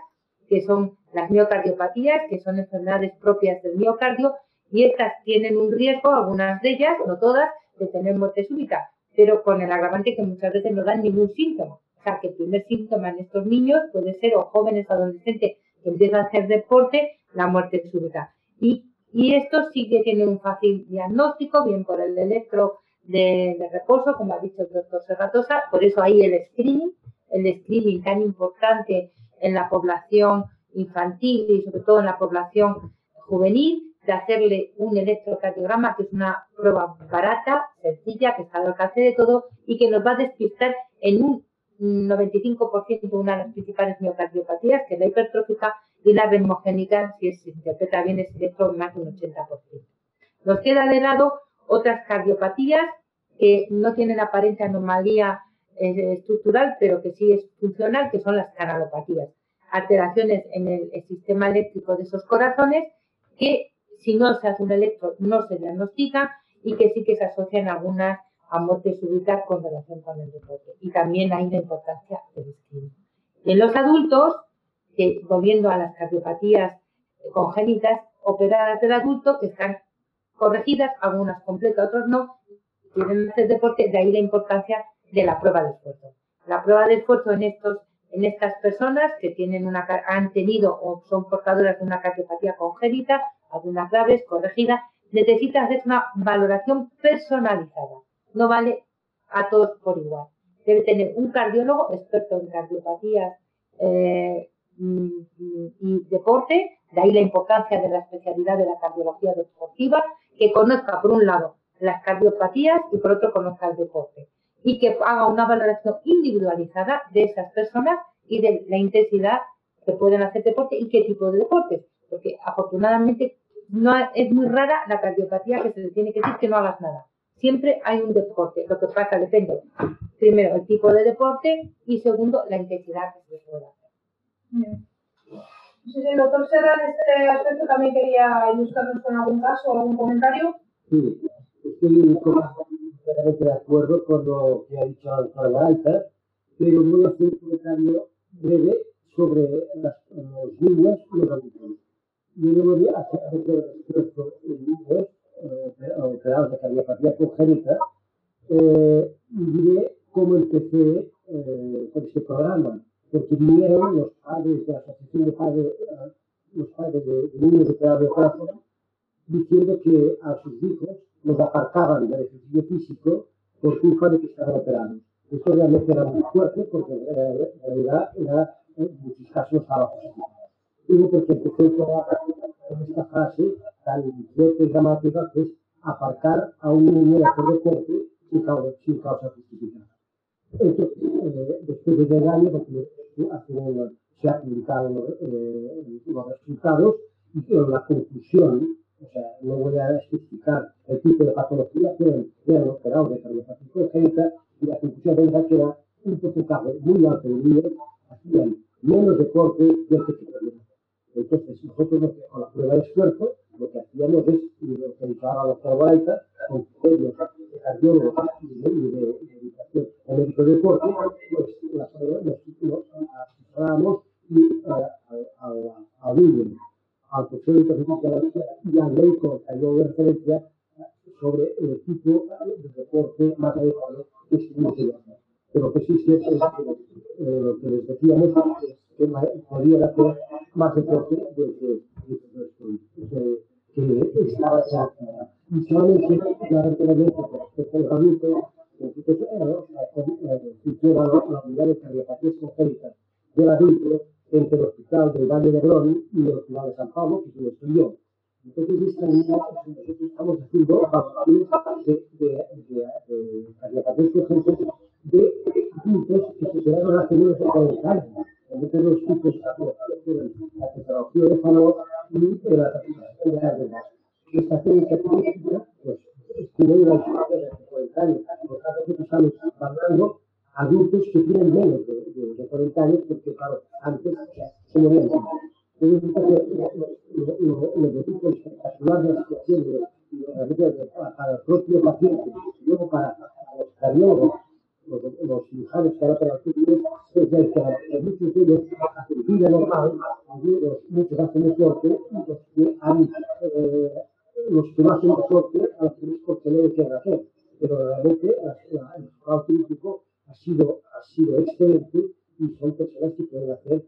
que son las miocardiopatías, que son enfermedades propias del miocardio, y estas tienen un riesgo, algunas de ellas, no todas, de tener muerte súbita, pero con el agravante que muchas veces no dan ningún síntoma. O sea, que el primer síntoma en estos niños puede ser, o jóvenes adolescentes que empiezan a hacer deporte, la muerte súbita. Y esto sí que tiene un fácil diagnóstico, bien por el electro de reposo, como ha dicho el doctor Serratosa. Por eso hay el screening tan importante en la población infantil y sobre todo en la población juvenil, de hacerle un electrocardiograma, que es una prueba barata, sencilla, que está al alcance de todo y que nos va a despistar en un 95% una de las principales miocardiopatías, que es la hipertrófica, y la reumogénica, si se interpreta bien ese electro, más de un 80%. Nos queda de lado otras cardiopatías que no tienen aparente anomalía estructural, pero que sí es funcional, que son las canalopatías, alteraciones en el sistema eléctrico de esos corazones que si no se hace un electro no se diagnostica y que sí que se asocian algunas a muerte súbita con relación con el deporte. Y también hay una importancia del screening. En los adultos, que volviendo a las cardiopatías congénitas operadas del adulto, que están corregidas, algunas completas, otras no, quieren hacer deporte, de ahí la importancia de la prueba de esfuerzo. La prueba de esfuerzo en estas personas que han tenido o son portadoras de una cardiopatía congénita, algunas graves, corregidas, necesita hacer una valoración personalizada. No vale a todos por igual. Debe tener un cardiólogo experto en cardiopatías y deporte, de ahí la importancia de la especialidad de la cardiología deportiva, que conozca por un lado las cardiopatías y por otro conozca el deporte y que haga una valoración individualizada de esas personas y de la intensidad que pueden hacer deporte y qué tipo de deporte, porque afortunadamente no es muy rara la cardiopatía que se le tiene que decir que no hagas nada. Siempre hay un deporte. Lo que pasa depende, primero, el tipo de deporte y segundo, la intensidad que se puede hacer. No sé si el doctor Serra en este aspecto también quería ilustrarnos con algún caso o algún comentario. Sí, estoy completamente de acuerdo con lo que ha dicho el doctor Gaita, pero voy a hacer un comentario breve sobre los niños y los adultos. Yo no voy a hacer esfuerzo en niños operados de cardiopatía congénita y diré cómo empecé con este programa, porque vinieron los padres de la Asociación de Padres, los padres de niños operados de corazón, diciendo que a sus hijos los aparcaban del ejercicio físico por culpa de que estaban operados. Esto realmente era muy fuerte porque en realidad en muchos casos no estaba justificado. Digo porque empecé con esta frase tan fuerte y dramática que es aparcar a un niño de hacer deporte sin causa justificada. Entonces, después de 10 años, se han publicado los resultados y la conclusión, o sea, no voy a especificar el tipo de patología que eran operados de cardiopatía congénita, y la conclusión era que era un porcentaje muy alto de niños hacían menos deporte del que se podía. Entonces, nosotros con la prueba de esfuerzo, lo que hacíamos es, y lo que indicaba la doctora Guaita, con criterios de cardiólogos y de educación en médico de deporte, pues nos asesorábamos al niño, al profesor de educación y al médico cardiólogo de referencia sobre el tipo de deporte más adecuado que se tiene. Pero lo que sí es cierto es que lo que les decíamos es que podía hacer más deporte que estaba ya. Y solamente, lamentablemente, respecto a los adultos, funciona la unidad de cardiopatías congénitas del adulto entre el hospital del Valle de Hebrón y el hospital de San Pablo, que se destruyó. Entonces, esta unidad, nosotros estamos haciendo evaluaciones de cardiopatías congénitas de adultos que se quedaron hace menos de 40 años. Entre los tipos de la tetralogía de Fano y la tetralogía de Armas. Esta técnica pues, tiene una historia de 40 años. Por lo tanto, nosotros estamos hablando adultos que tienen menos de 40 años, porque, claro, antes se morían. Entonces, los equipos espectaculares de la situación para el propio paciente, luego para los cardiólogos, los cirujanos que ahora para los estudios, es que muchos de ellos hacen vida normal, muchos hacen deporte, los que no hacen deporte a los que porque no lo quieren hacer. Pero realmente el resultado científico ha sido excelente y son personas que pueden hacer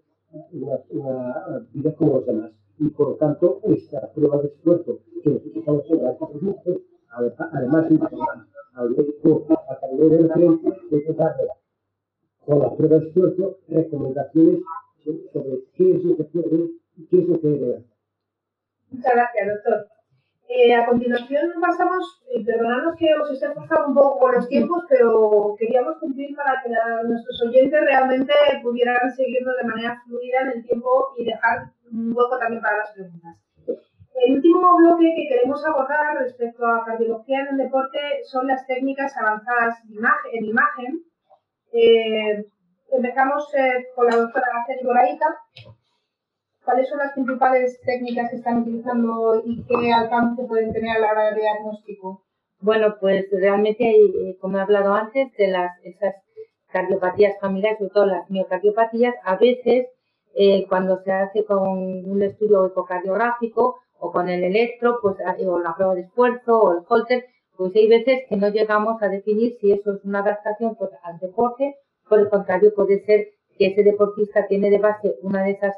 una vida como los demás. Y por lo tanto, esta prueba de esfuerzo que necesitamos hacer a estos productos, además de al médico, a cardiólogo de referencia, debe darle con la prueba de esfuerzo recomendaciones sobre qué es lo que puede y qué es lo que debe hacer. Muchas gracias, doctor. A continuación pasamos, perdonadnos que os esté forzando un poco con los tiempos, pero queríamos cumplir para que nuestros oyentes realmente pudieran seguirnos de manera fluida en el tiempo y dejar un hueco también para las preguntas. El último bloque que queremos abordar respecto a cardiología en el deporte son las técnicas avanzadas en imagen. Empezamos con la doctora Araceli Boraita. ¿Cuáles son las principales técnicas que están utilizando y qué alcance pueden tener a la hora de diagnóstico? Bueno, pues realmente, como he hablado antes, de esas cardiopatías familiares, sobre todo las miocardiopatías, a veces cuando se hace con un estudio ecocardiográfico o con el electro, pues, o la prueba de esfuerzo o el Holter, pues hay veces que no llegamos a definir si eso es una adaptación pues, al deporte. Por el contrario, puede ser que ese deportista tiene de base una de esas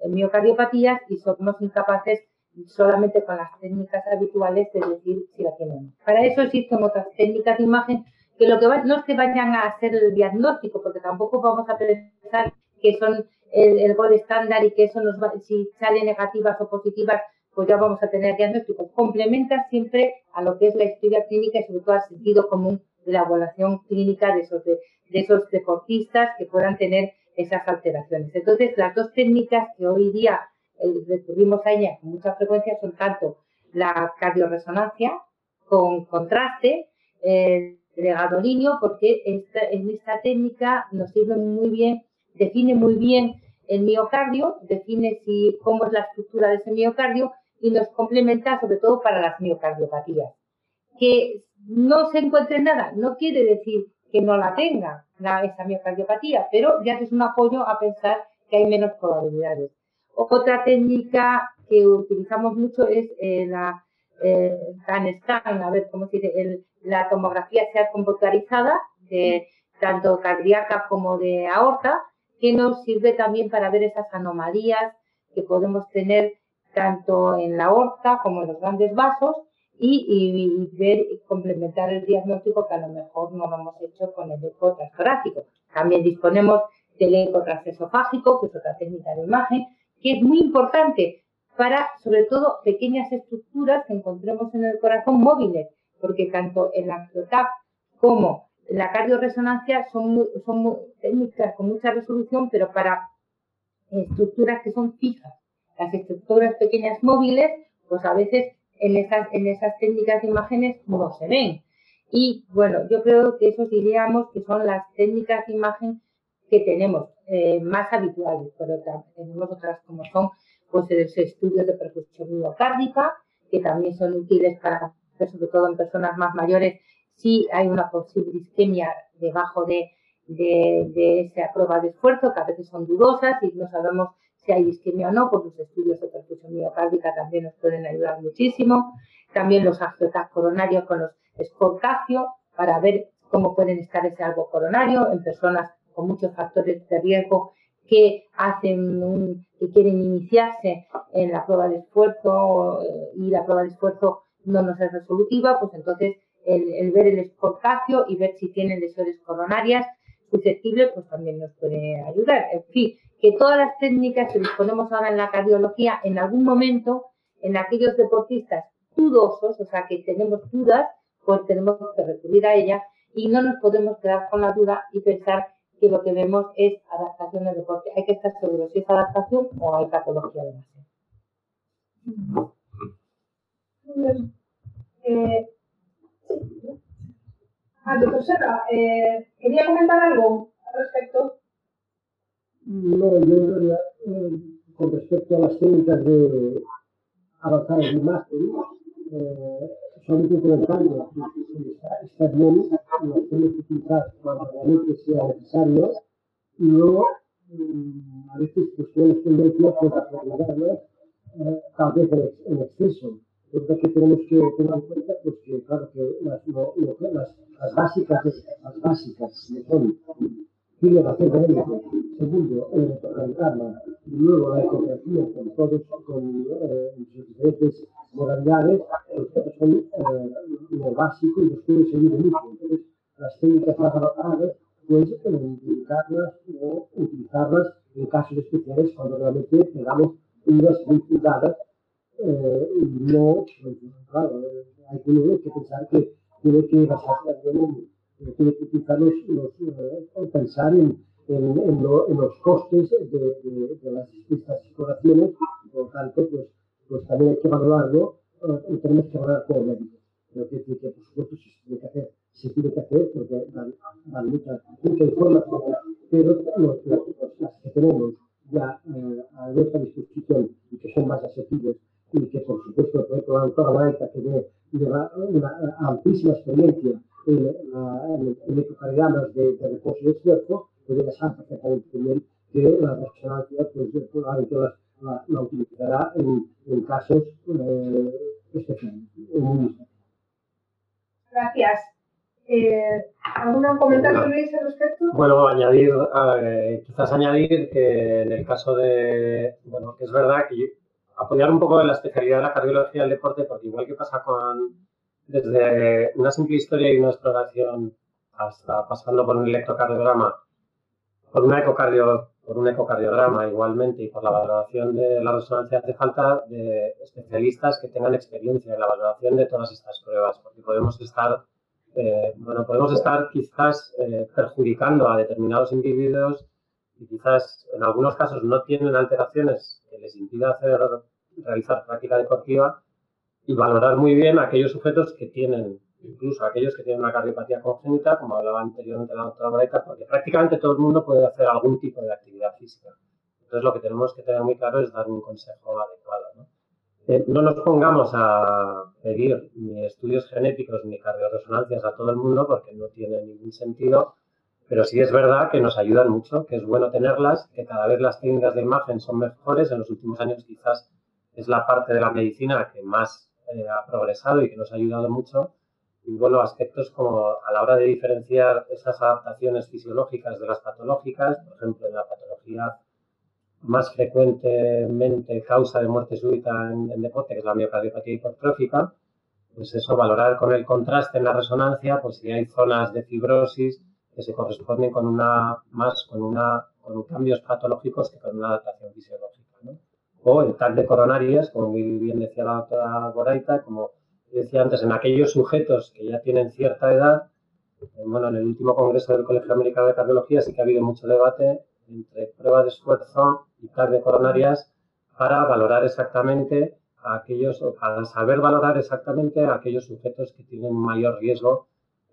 miocardiopatías y somos incapaces solamente con las técnicas habituales de decir si la tienen. Para eso existen otras técnicas de imagen que lo que no es que vayan a hacer el diagnóstico, porque tampoco vamos a pensar que son el gol estándar y que eso nos va, si sale negativas o positivas, pues ya vamos a tener diagnóstico. Complementa siempre a lo que es la historia clínica y sobre todo al sentido común de la evaluación clínica de esos deportistas que puedan tener esas alteraciones. Entonces, las dos técnicas que hoy día recurrimos a ellas con mucha frecuencia son tanto la cardioresonancia con contraste, de gadolinio, porque en esta técnica nos sirve muy bien, define muy bien el miocardio, define cómo es la estructura de ese miocardio y nos complementa sobre todo para las miocardiopatías. Que no se encuentre nada no quiere decir que no la tenga esa miocardiopatía, pero ya es un apoyo a pensar que hay menos probabilidades. Otra técnica que utilizamos mucho es la TAN-SCAN, a ver cómo se dice, la tomografía SEAT computarizada, tanto cardíaca como de aorta, que nos sirve también para ver esas anomalías que podemos tener tanto en la aorta como en los grandes vasos y ver y complementar el diagnóstico que a lo mejor no lo hemos hecho con el eco transtorácico. También disponemos del eco transesofágico, que es otra técnica de imagen, que es muy importante para, sobre todo, pequeñas estructuras que encontremos en el corazón móviles, porque tanto el AngioTAC como la cardioresonancia son técnicas con mucha resolución, pero para estructuras que son fijas. Las estructuras pequeñas móviles, pues a veces en esas técnicas de imágenes no se ven. Y bueno, yo creo que eso diríamos que son las técnicas de imagen que tenemos más habituales, pero tenemos otras como son pues los estudios de perfusión miocárdica, que también son útiles para, sobre todo en personas más mayores, si hay una posible isquemia debajo de esa prueba de esfuerzo, que a veces son dudosas y no sabemos si hay isquemia o no, pues los estudios de perfusión miocárdica también nos pueden ayudar muchísimo. También los angioTAC coronarios con los SCOR-CAFIO para ver cómo pueden estar ese algo coronario en personas con muchos factores de riesgo que quieren iniciarse en la prueba de esfuerzo y la prueba de esfuerzo no nos es resolutiva, pues entonces el ver el SCOR-CAFIO y ver si tienen lesiones coronarias susceptibles, pues también nos puede ayudar. En fin, que todas las técnicas que disponemos ahora en la cardiología, en algún momento, en aquellos deportistas dudosos, o sea, que tenemos dudas, pues tenemos que recurrir a ellas y no nos podemos quedar con la duda y pensar que lo que vemos es adaptación al deporte. Hay que estar seguros si es adaptación o hay patología de base. Doctor Serra, ¿quería comentar algo al respecto? No, yo con respecto a las técnicas de avanzadas de imagen, solamente comentario, está bien, las tenemos que utilizar cuando realmente sea necesario, y luego a veces pues tenemos tendencia pues, a prolongarlas tal vez en exceso. Lo que tenemos que tener en cuenta pues que claro que las básicas que son primero hacer de élite, segundo electrocardiograma y luego la ecografía con sus diferentes modalidades, pues son lo básico y los puede seguir mucho. Entonces, las técnicas más avanzadas, pues indicarlas o utilizarlas en casos especiales cuando realmente tengamos unas muy cuidadas y no, claro, hay que pensar que tiene que basarse también tiene que utilizar pensar en los costes de estas exploraciones, por lo tanto, pues pues también hay que valorarlo y tenemos que valorar como médicos. Pero quiero decir que, por supuesto, se tiene que hacer porque dan mucha información, pero las que tenemos ya a nuestra disposición y que son más asequibles y que, por supuesto, el proyecto de la doctora Guaraita, que lleva una amplísima experiencia en ecocardiogramas de reposo y esfuerzo, podría saber perfectamente también que la resonancia pues, probablemente la utilizará en casos especiales, muy especiales. Gracias. ¿Algún comentario, Luis, al respecto? Bueno, quizás añadir que en el caso de, bueno, que es verdad que apoyar un poco en la especialidad de la cardiología del deporte, porque igual que pasa desde una simple historia y una exploración hasta pasando por un electrocardiograma, por un ecocardiograma igualmente y por la valoración de la resonancia, hace falta de especialistas que tengan experiencia en la valoración de todas estas pruebas, porque podemos estar quizás perjudicando a determinados individuos y quizás en algunos casos no tienen alteraciones que les impida realizar práctica deportiva y valorar muy bien a aquellos sujetos que tienen, incluso aquellos que tienen una cardiopatía congénita, como hablaba anteriormente la doctora Guaraita, porque prácticamente todo el mundo puede hacer algún tipo de actividad física. Entonces lo que tenemos que tener muy claro es dar un consejo adecuado, ¿no? No nos pongamos a pedir ni estudios genéticos ni cardioresonancias a todo el mundo porque no tiene ningún sentido, pero sí es verdad que nos ayudan mucho, que es bueno tenerlas, que cada vez las técnicas de imagen son mejores. En los últimos años quizás es la parte de la medicina que más ha progresado y que nos ha ayudado mucho. Y bueno, aspectos como a la hora de diferenciar esas adaptaciones fisiológicas de las patológicas, por ejemplo, en la patología más frecuentemente causa de muerte súbita en deporte, que es la miocardiopatía hipertrófica, pues eso, valorar con el contraste en la resonancia, pues si hay zonas de fibrosis que se corresponden con cambios patológicos que con una adaptación fisiológica, ¿no? O el TAC de coronarias, como muy bien decía la doctora Guaraita, como decía antes, en aquellos sujetos que ya tienen cierta edad. Bueno, en el último congreso del Colegio Americano de Cardiología sí que ha habido mucho debate entre pruebas de esfuerzo y TAC de coronarias para valorar exactamente para saber valorar exactamente a aquellos sujetos que tienen un mayor riesgo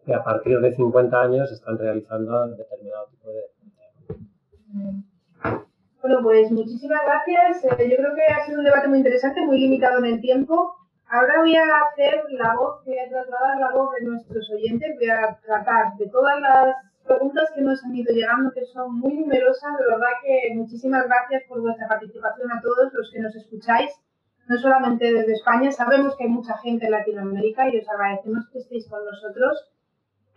que a partir de 50 años están realizando determinado tipo de... Bueno, pues muchísimas gracias. Yo creo que ha sido un debate muy interesante, muy limitado en el tiempo. Ahora voy a hacer trasladar la voz de nuestros oyentes. Voy a tratar de todas las preguntas que nos han ido llegando, que son muy numerosas. De verdad que muchísimas gracias por vuestra participación a todos los que nos escucháis, no solamente desde España. Sabemos que hay mucha gente en Latinoamérica y os agradecemos que estéis con nosotros.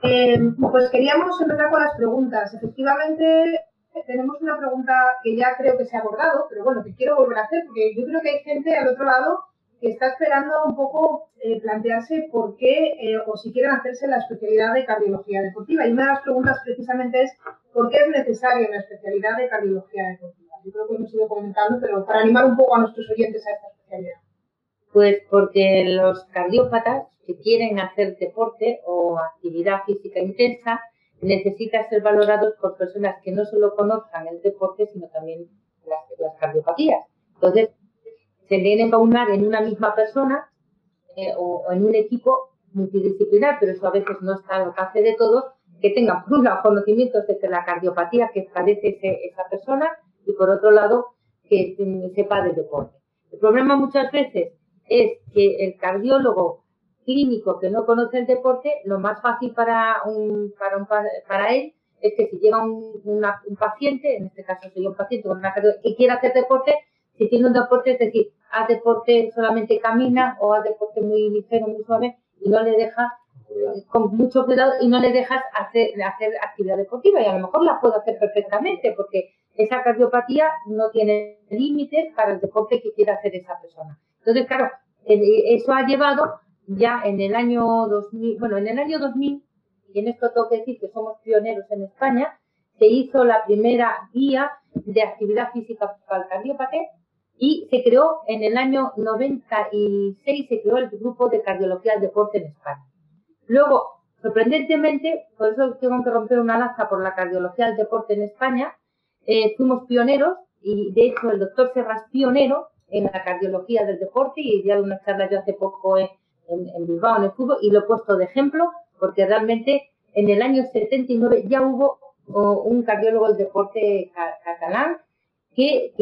Pues queríamos empezar con las preguntas. Efectivamente, tenemos una pregunta que ya creo que se ha abordado, pero bueno, que quiero volver a hacer, porque yo creo que hay gente al otro lado que está esperando un poco plantearse por qué o si quieren hacerse la especialidad de cardiología deportiva. Y una de las preguntas precisamente es ¿por qué es necesaria una especialidad de cardiología deportiva? Yo creo que hemos ido comentando, pero para animar un poco a nuestros oyentes a esta especialidad. Pues porque los cardiópatas que quieren hacer deporte o actividad física intensa necesitan ser valorados por personas que no solo conozcan el deporte, sino también las cardiopatías. Entonces, se tienen que aunar en una misma persona o en un equipo multidisciplinar, pero eso a veces no está al alcance de todos, que tengan por un lado conocimientos de la cardiopatía que padece esa persona y por otro lado que sepa de deporte. El problema muchas veces es que el cardiólogo clínico que no conoce el deporte, lo más fácil para él es que si llega un paciente, en este caso sería un paciente con una cardiopatía que quiera hacer deporte, si tiene un deporte, es decir, haz deporte, solamente camina o haz deporte muy ligero, muy suave y no le deja, con mucho cuidado, y no le dejas hacer actividad deportiva y a lo mejor la puede hacer perfectamente porque esa cardiopatía no tiene límites para el deporte que quiera hacer esa persona. Entonces, claro, eso ha llevado ya en el año 2000, y en esto tengo que decir que somos pioneros en España, se hizo la primera guía de actividad física para el cardiópata y se creó en el año 96, se creó el grupo de cardiología del deporte en España. Luego, sorprendentemente, por eso tengo que romper una lanza por la cardiología del deporte en España, fuimos pioneros y de hecho el doctor Serra es pionero en la cardiología del deporte y he dado una charla yo hace poco en Bilbao, en el fútbol, y lo he puesto de ejemplo porque realmente en el año 79 ya hubo un cardiólogo del deporte catalán que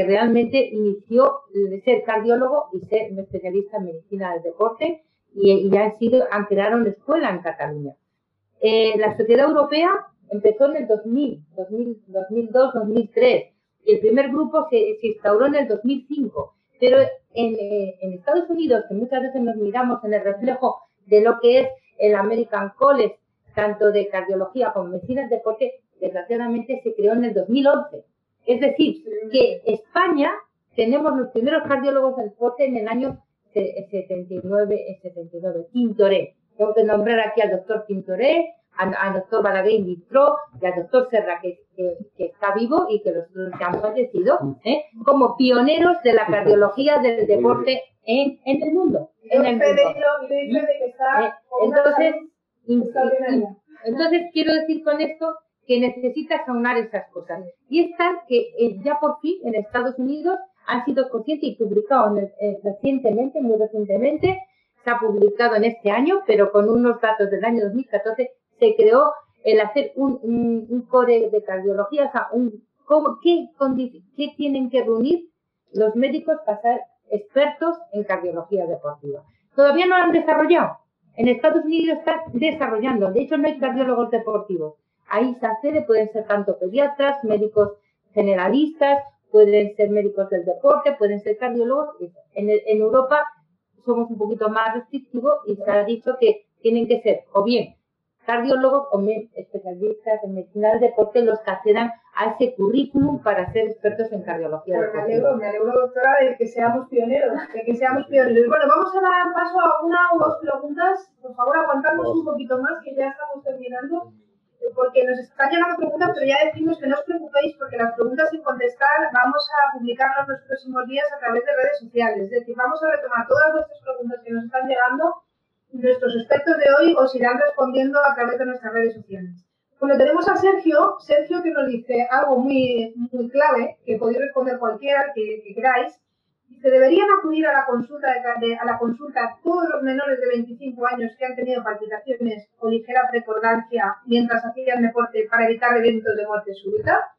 realmente inició de ser cardiólogo y ser un especialista en medicina del deporte y han creado una escuela en Cataluña. La Sociedad Europea empezó en el 2002, 2003. El primer grupo se instauró en el 2005, pero en Estados Unidos, que muchas veces nos miramos en el reflejo de lo que es el American College, tanto de cardiología como medicina del deporte, desgraciadamente se creó en el 2011. Es decir, que España tenemos los primeros cardiólogos del deporte en el año 79. Tintoré. Tengo que nombrar aquí al doctor Tintoré, al doctor Balaguer in vitro y al doctor Serra, que está vivo y que los otros que han fallecido, como pioneros de la cardiología del deporte en el mundo. Entonces, quiero decir con esto que necesitas aunar esas cosas. Y es tal que ya por fin en Estados Unidos han sido conscientes y publicado recientemente, muy recientemente, se ha publicado en este año, pero con unos datos del año 2014, se creó el hacer un core de cardiología, o sea, ¿qué tienen que reunir los médicos para ser expertos en cardiología deportiva? Todavía no lo han desarrollado. En Estados Unidos están desarrollando. De hecho, no hay cardiólogos deportivos. Ahí se accede, pueden ser tanto pediatras, médicos generalistas, pueden ser médicos del deporte, pueden ser cardiólogos. En Europa somos un poquito más restrictivos y se ha dicho que tienen que ser o bien cardiólogos o especialistas en medicina del deporte los que accedan a ese currículum para ser expertos en cardiología deportiva. Me alegro, doctora, de que seamos pioneros, Bueno, vamos a dar paso a una o dos preguntas. Por favor, aguantadnos un poquito más, que ya estamos terminando, porque nos están llegando preguntas, pero ya decimos que no os preocupéis, porque las preguntas sin contestar vamos a publicarlas en los próximos días a través de redes sociales. Es decir, vamos a retomar todas vuestras preguntas que nos están llegando. Nuestros expertos de hoy os irán respondiendo a través de nuestras redes sociales. Bueno, tenemos a Sergio que nos dice algo muy clave, que podéis responder cualquiera que queráis. Dice, ¿deberían acudir a la consulta todos los menores de 25 años que han tenido palpitaciones o ligera precordancia mientras hacían deporte para evitar eventos de muerte súbita?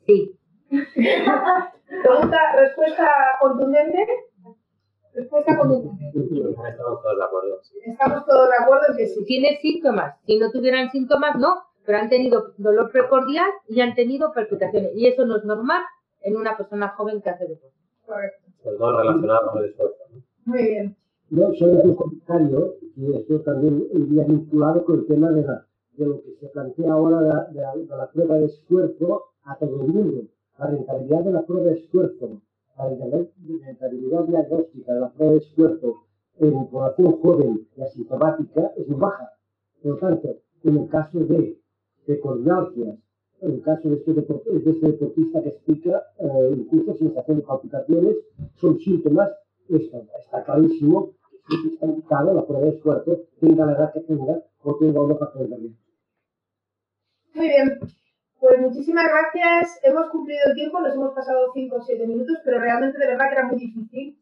Sí. Respuesta contundente. Estamos todos de acuerdo. Estamos todos de acuerdo en que sí. Tiene síntomas. Si no tuvieran síntomas, no. Pero han tenido dolor precordial y han tenido palpitaciones. Y eso no es normal en una persona joven que hace deporte. Correcto. Pues no relacionado con el esfuerzo. Muy bien. Yo solo un comentario, y esto también iría vinculado con el tema de lo que se plantea ahora de la prueba de esfuerzo a todo el mundo. La rentabilidad de la prueba de esfuerzo, la rentabilidad diagnóstica de la prueba de esfuerzo en población joven y asintomática es muy baja. Por lo tanto, en el caso de precordialgias, en el caso de este deportista que explica incluso sensación de palpitaciones, son síntomas, está clarísimo que está indicado la prueba de esfuerzo, tenga la edad que tenga o tenga unos factores de riesgo. Muy bien, pues muchísimas gracias. Hemos cumplido el tiempo, nos hemos pasado 5 o 7 minutos, pero realmente de verdad que era muy difícil.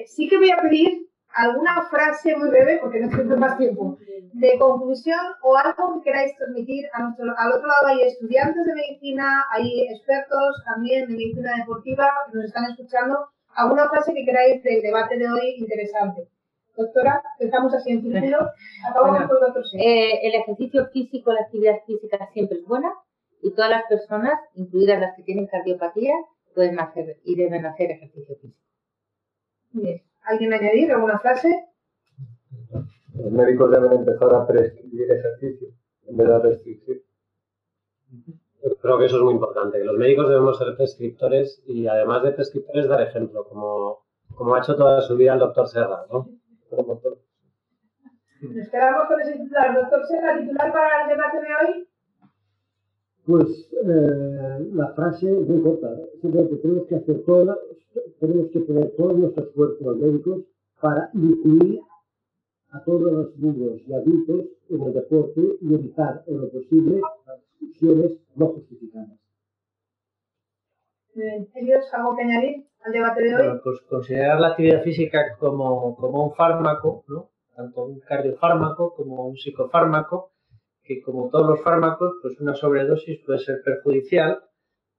Sí que voy a pedir alguna frase muy breve, porque no tengo más tiempo, de conclusión o algo que queráis transmitir al otro lado. Hay estudiantes de medicina, hay expertos también de medicina deportiva que nos están escuchando. ¿Alguna frase que queráis del debate de hoy interesante? Doctora, empezamos así en círculo, acabamos con el otro. El ejercicio físico, la actividad física siempre es buena y todas las personas, incluidas las que tienen cardiopatía, pueden hacer y deben hacer ejercicio físico. Bien. ¿Alguien añadir alguna frase? Los médicos deben empezar a prescribir ejercicio en vez de restricción. Yo creo que eso es muy importante, que los médicos debemos ser prescriptores y además de prescriptores dar ejemplo, como ha hecho toda su vida el doctor Serra, ¿no? Nos quedamos con ese titular. Doctor Serra, titular para el debate de hoy. Pues la frase es muy corta. Simplemente tenemos que poner todo nuestro esfuerzo los médicos para incluir a todos los niños y adultos en el deporte y evitar en lo posible las exclusiones no justificadas. Ellos, ¿algo que añadir al debate de hoy? Bueno, pues considerar la actividad física como un fármaco, ¿no? Tanto un cardiofármaco como un psicofármaco, que como todos los fármacos, pues una sobredosis puede ser perjudicial,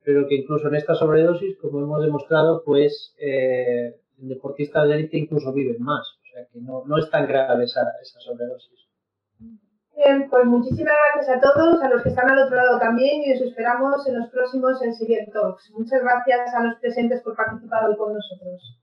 pero que incluso en esta sobredosis, como hemos demostrado, pues deportistas de élite incluso viven más, o sea que no es tan grave esa sobredosis. Bien, pues muchísimas gracias a todos, a los que están al otro lado también, y os esperamos en los próximos Elsevier Talks. Muchas gracias a los presentes por participar hoy con nosotros.